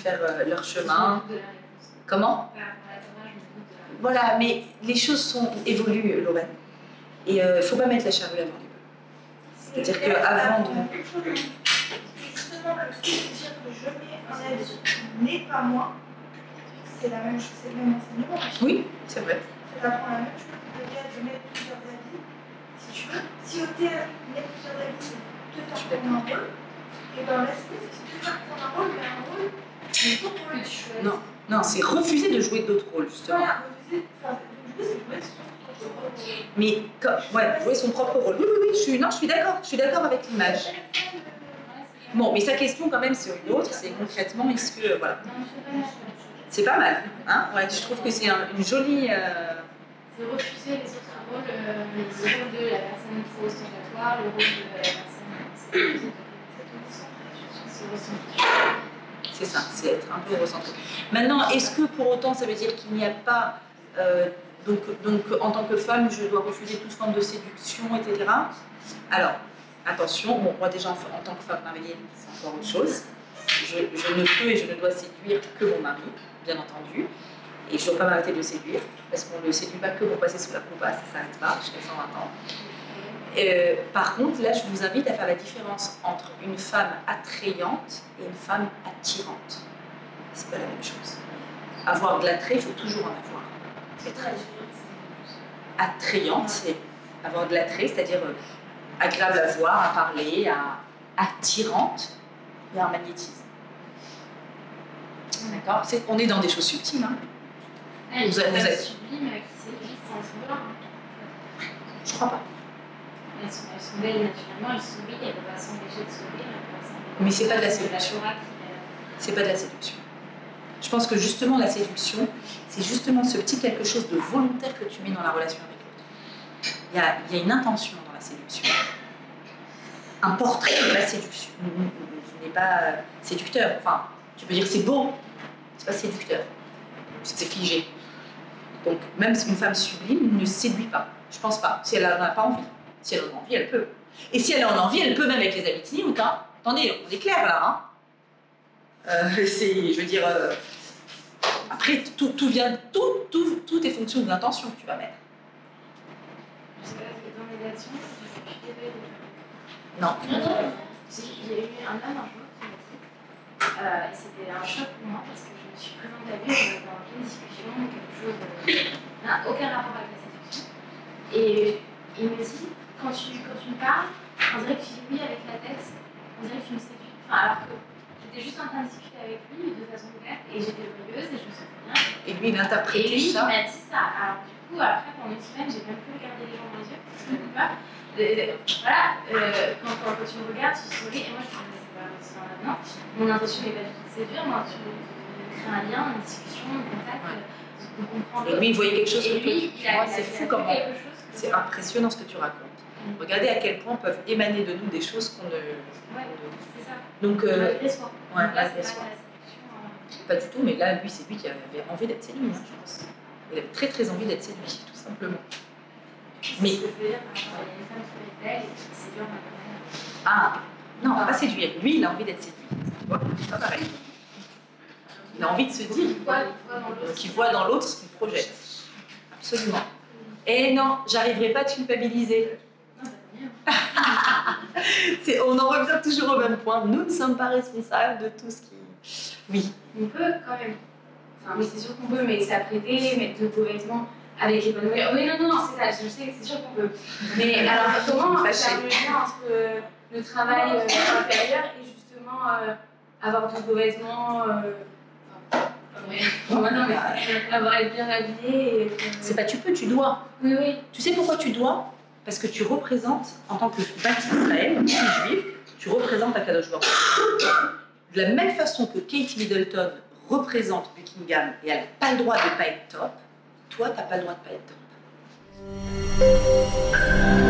faire leur chemin. Comment? Voilà, mais les choses évoluent, Lorraine. Et il ne faut pas mettre la charrue avant les bœufs. C'est-à-dire qu'avant de... Justement, le fait de dire que je mets un avis n'est pas moi, c'est la même chose, c'est le même enseignement. Oui, c'est vrai. Ça t'apprend la même chose. Le théâtre, je mets plusieurs avis, si tu veux. Si au théâtre, mettre plusieurs avis, c'est te faire prendre un rôle. Et dans l'esprit, c'est te faire prendre un rôle, mais un rôle, c'est ton rôle. Non, non, c'est refuser de jouer d'autres rôles, justement. Voilà, refuser, enfin, du coup, c'est jouer son propre rôle. Mais, jouer son propre rôle. Oui, oui, oui, je suis d'accord avec l'image. Bon, mais sa question, quand même, c'est une autre, c'est concrètement, est-ce que, voilà. C'est pas mal, hein? Ouais, je trouve que c'est une jolie... C'est refuser les autres rôles, le rôle de la personne ostentatoire, le rôle de la personne... C'est ça, c'est être un peu recentré. Maintenant, est-ce que pour autant ça veut dire qu'il n'y a pas... donc, en tant que femme, je dois refuser toute forme de séduction, etc. Alors, attention, bon, moi déjà en tant que femme mariée, c'est encore autre chose. Je ne peux et je ne dois séduire que mon mari, bien entendu. Et je ne dois pas m'arrêter de le séduire, parce qu'on ne le séduit pas que pour passer sous la coupa, ça ne s'arrête pas jusqu'à 120 ans. Par contre, là, je vous invite à faire la différence entre une femme attrayante et une femme attirante. C'est pas la même chose. Avoir de l'attrait, il faut toujours en avoir. C'est très attrayante, c'est avoir de l'attrait, c'est-à-dire agréable à voir, à parler, attirante, il y a un magnétisme. D'accord? On est dans des choses subtiles. Hein. Vous êtes sublime qui séduit sans se voir. Je crois pas. Elles sont belles naturellement, elles sourient, elles ne peuvent pas s'empêcher de sourire. Mais c'est pas de la séduction. C'est pas de la séduction. Je pense que justement la séduction, c'est justement ce petit quelque chose de volontaire que tu mets dans la relation avec l'autre. Il y a une intention dans la séduction. Un portrait de la séduction n'est pas séducteur. Enfin, tu peux dire que c'est beau, c'est pas séducteur. C'est figé. Donc même si une femme sublime ne séduit pas, je pense pas, si elle n'en a pas envie. Si elle en a envie, elle peut. Et si elle en a envie, elle peut même avec les habits Tiny Wood, hein. Attendez, on est clair là, hein. Je veux dire, après, tout est fonction de l'intention que tu vas mettre. Je sais pas, dans les actions, je suis désolée. Non. Il y a eu un homme un jour qui m'a dit, et c'était un choc pour moi parce que je me suis présentée à lui, on était dans une discussion, quelque chose n'a aucun rapport avec la séduction. Et il me dit, quand tu me parles, on dirait que tu dis oui avec la tête, on dirait que tu me séduis. Enfin, alors que j'étais juste en train de discuter avec lui de façon ouverte et j'étais curieuse et je me sentais bien. Et lui, il a interprété et lui, ça. il m'a dit ça. Alors du coup, après, pendant une semaine, j'ai même plus regardé les gens dans les yeux parce que je ne peux pas. Voilà, quand tu me regardes, tu souris et moi je me dis, c'est pas maintenant. Mon intention n'est pas du tout de séduire, mon intention est de créer un lien, une discussion, un contact, de comprendre. Et lui, il voyait quelque chose et que lui, c'est fou comment. C'est impressionnant ce que tu racontes. Regardez à quel point peuvent émaner de nous des choses qu'on ne. Ouais, c'est ça. Donc, malgré soi. Ouais, Donc là, malgré c'est soi. pas la séduction. Pas du tout, mais là, lui, c'est lui qui avait envie d'être séduit, hein, je pense. Il avait très très envie d'être séduit, tout simplement. Mais. Ce que je veux dire, par rapport à une femme qui est belle et qui séduit en même temps. Ah, non, pas séduire. Lui, il a envie d'être séduit. Voilà, c'est pas pareil. Il a envie de se dire qu'il voit dans l'autre ce qu'il projette. Absolument. Et non, j'arriverai pas à te culpabiliser. On en revient toujours au même point. Nous ne sommes pas responsables de tout ce qui... Oui. On peut quand même. Enfin, oui, c'est sûr qu'on peut, mais s'apprêter, mettre de beaux vêtements avec les bonnes couleurs. Oui, non, c'est ça, je sais que c'est sûr qu'on peut. Mais alors, comment faire le lien entre le travail intérieur et justement avoir de beaux vêtements non, mais être bien habillé et... C'est pas tu peux, tu dois. Oui, oui. Tu sais pourquoi tu dois? Parce que tu représentes, en tant que bâti Israël, juif, tu représentes Akadosh Baruch Hu. De la même façon que Kate Middleton représente Buckingham et elle n'a pas le droit de ne pas être top, toi, tu n'as pas le droit de ne pas être top.